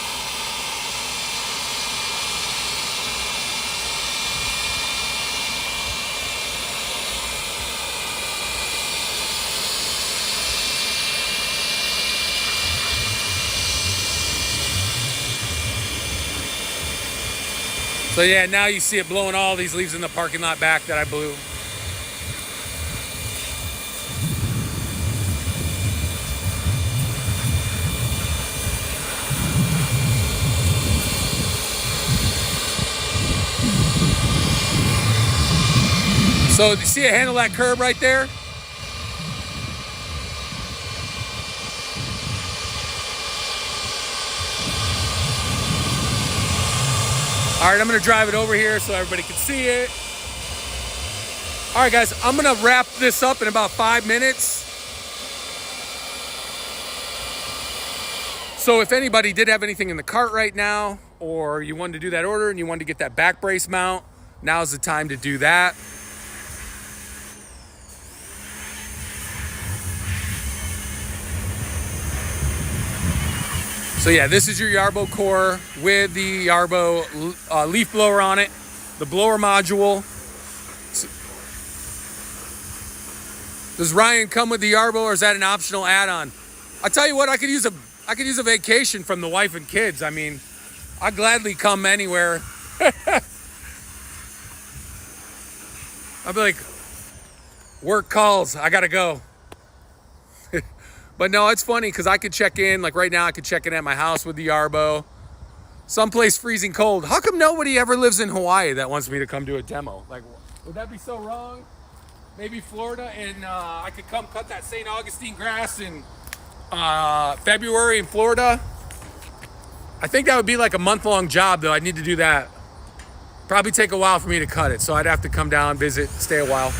So yeah, now you see it blowing all these leaves in the parking lot back that I blew. So do you see it handle that curb right there? All right, I'm gonna drive it over here so everybody can see it. All right, guys, I'm gonna wrap this up in about 5 minutes. So if anybody did have anything in the cart right now, or you wanted to do that order and you wanted to get that back brace mount, now's the time to do that. So yeah, this is your Yarbo core with the Yarbo leaf blower on it, the blower module. Does Ryan come with the Yarbo, or is that an optional add-on? I tell you what, I could use a vacation from the wife and kids. I mean, I'd gladly come anywhere. I'd be like, work calls, I gotta go. But no, it's funny because I could check in, like right now I could check in at my house with the Yarbo. Someplace freezing cold. How come nobody ever lives in Hawaii that wants me to come do a demo? Like, would that be so wrong? Maybe Florida, and I could come cut that St. Augustine grass in February in Florida. I think that would be like a month-long job, though. I'd need to do that. Probably take a while for me to cut it, so I'd have to come down, visit, stay a while.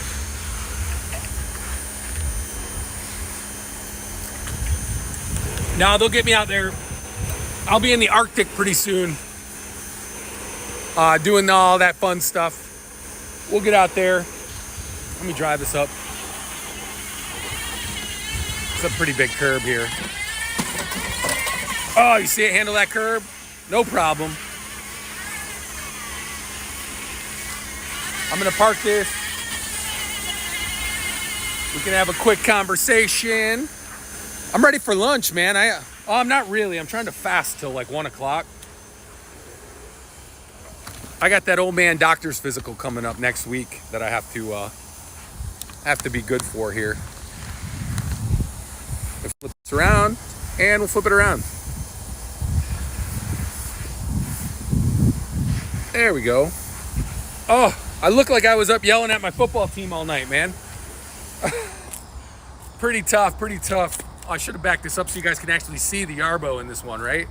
Now they'll get me out there. I'll be in the Arctic pretty soon, doing all that fun stuff. We'll get out there. Let me drive this up. It's a pretty big curb here. Oh, you see it handle that curb? No problem. I'm gonna park this. We can have a quick conversation. I'm ready for lunch, man. I'm not really. I'm trying to fast till like 1 o'clock. I got that old man doctor's physical coming up next week that I have to be good for here. We'll flip this around, and we'll flip it around. There we go. Oh, I look like I was up yelling at my football team all night, man. Pretty tough. Oh, I should have backed this up so you guys can actually see the Yarbo in this one, right?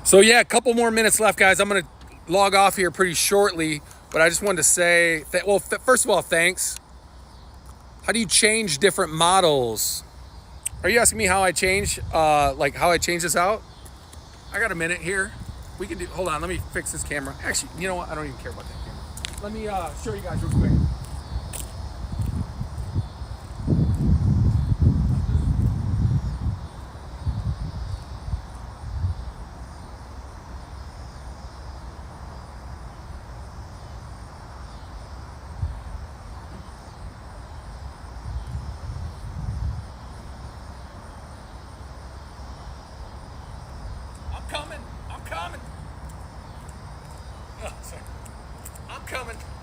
So yeah, a couple more minutes left, guys. I'm going to log off here pretty shortly, but I just wanted to say, first of all, thanks. How do you change different models? Are you asking me how I change, how I change this out? I got a minute here. We can do, hold on, let me fix this camera. Actually, you know what? I don't even care about that camera. Let me show you guys real quick.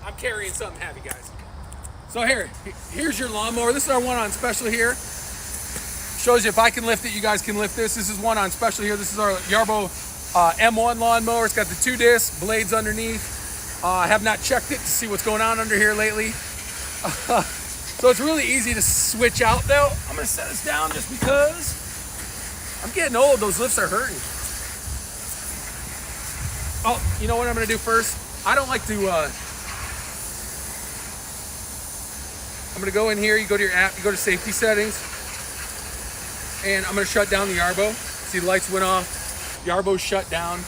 I'm carrying something heavy, guys. So here's your lawnmower. This is our one on special here. Shows you if I can lift it, you guys can lift this. This is one on special here. This is our Yarbo M1 lawnmower. It's got the 2 disc blades underneath. I have not checked it to see what's going on under here lately. So it's really easy to switch out though. I'm gonna set this down just because I'm getting old. Those lifts are hurting. Oh, you know what I'm gonna do first? I don't like to, I'm gonna go in here, you go to your app, you go to safety settings, and I'm gonna shut down the Yarbo. See, the lights went off, Yarbo's shut down.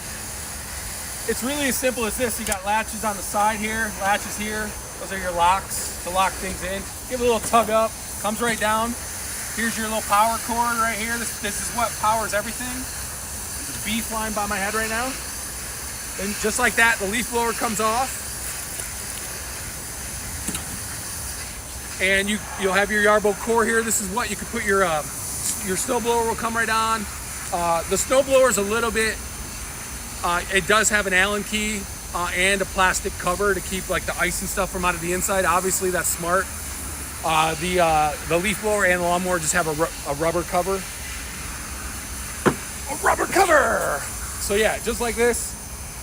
It's really as simple as this. You got latches on the side here, latches here. Those are your locks to lock things in. Give it a little tug up, comes right down. Here's your little power cord right here. This is what powers everything. There's a bee flying by my head right now. And just like that, the leaf blower comes off. And you'll have your Yarbo core here. This is what you could put your snow blower will come right on. The snow blower is a little bit, it does have an Allen key and a plastic cover to keep like the ice and stuff from out of the inside. Obviously that's smart. The leaf blower and the lawnmower just have a rubber cover. A rubber cover! So yeah, just like this.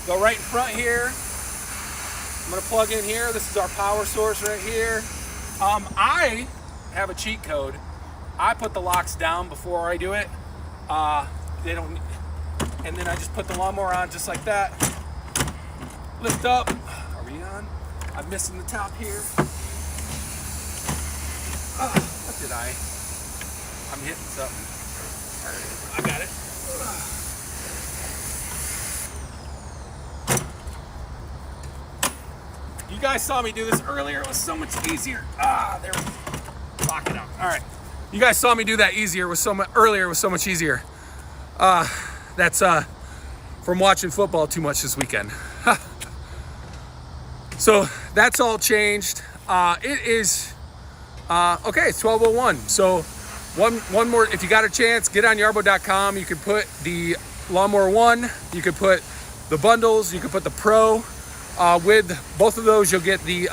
Go right in front here. I'm gonna plug in here. This is our power source right here. I have a cheat code. I put the locks down before I do it. They don't, and then I just put the lawnmower on just like that. Lift up. Are we on? I'm missing the top here. What did I? I'm hitting something. I got it. You guys saw me do this earlier. It was so much easier. There we go. Lock it up. All right. You guys saw me do that earlier. It was so much easier. That's from watching football too much this weekend. So that's all changed. It is okay. It's 12:01. So one more. If you got a chance, get on Yarbo.com. You can put the Lawnmower 1. You can put the bundles. You can put the Pro. With both of those, you'll get the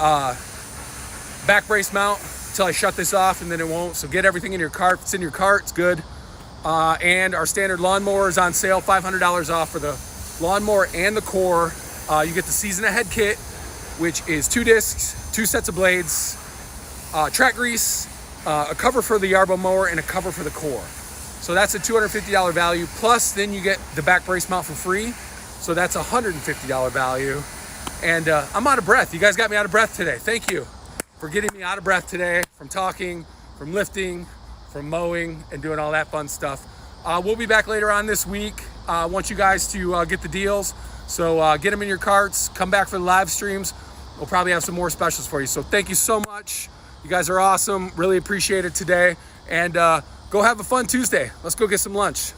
back brace mount until I shut this off, and then it won't. So get everything in your cart. If it's in your cart, it's good. And our standard lawnmower is on sale, $500 off for the lawnmower and the core. You get the season ahead kit, which is 2 discs, 2 sets of blades, track grease, a cover for the Yarbo mower, and a cover for the core. So that's a $250 value. Plus, then you get the back brace mount for free. So that's a $150 value. And I'm out of breath. You guys got me out of breath today. Thank you for getting me out of breath today from talking, from lifting, from mowing, and doing all that fun stuff. We'll be back later on this week. I want you guys to get the deals. So get them in your carts. Come back for the live streams. We'll probably have some more specials for you. So thank you so much. You guys are awesome. Really appreciate it today. And go have a fun Tuesday. Let's go get some lunch.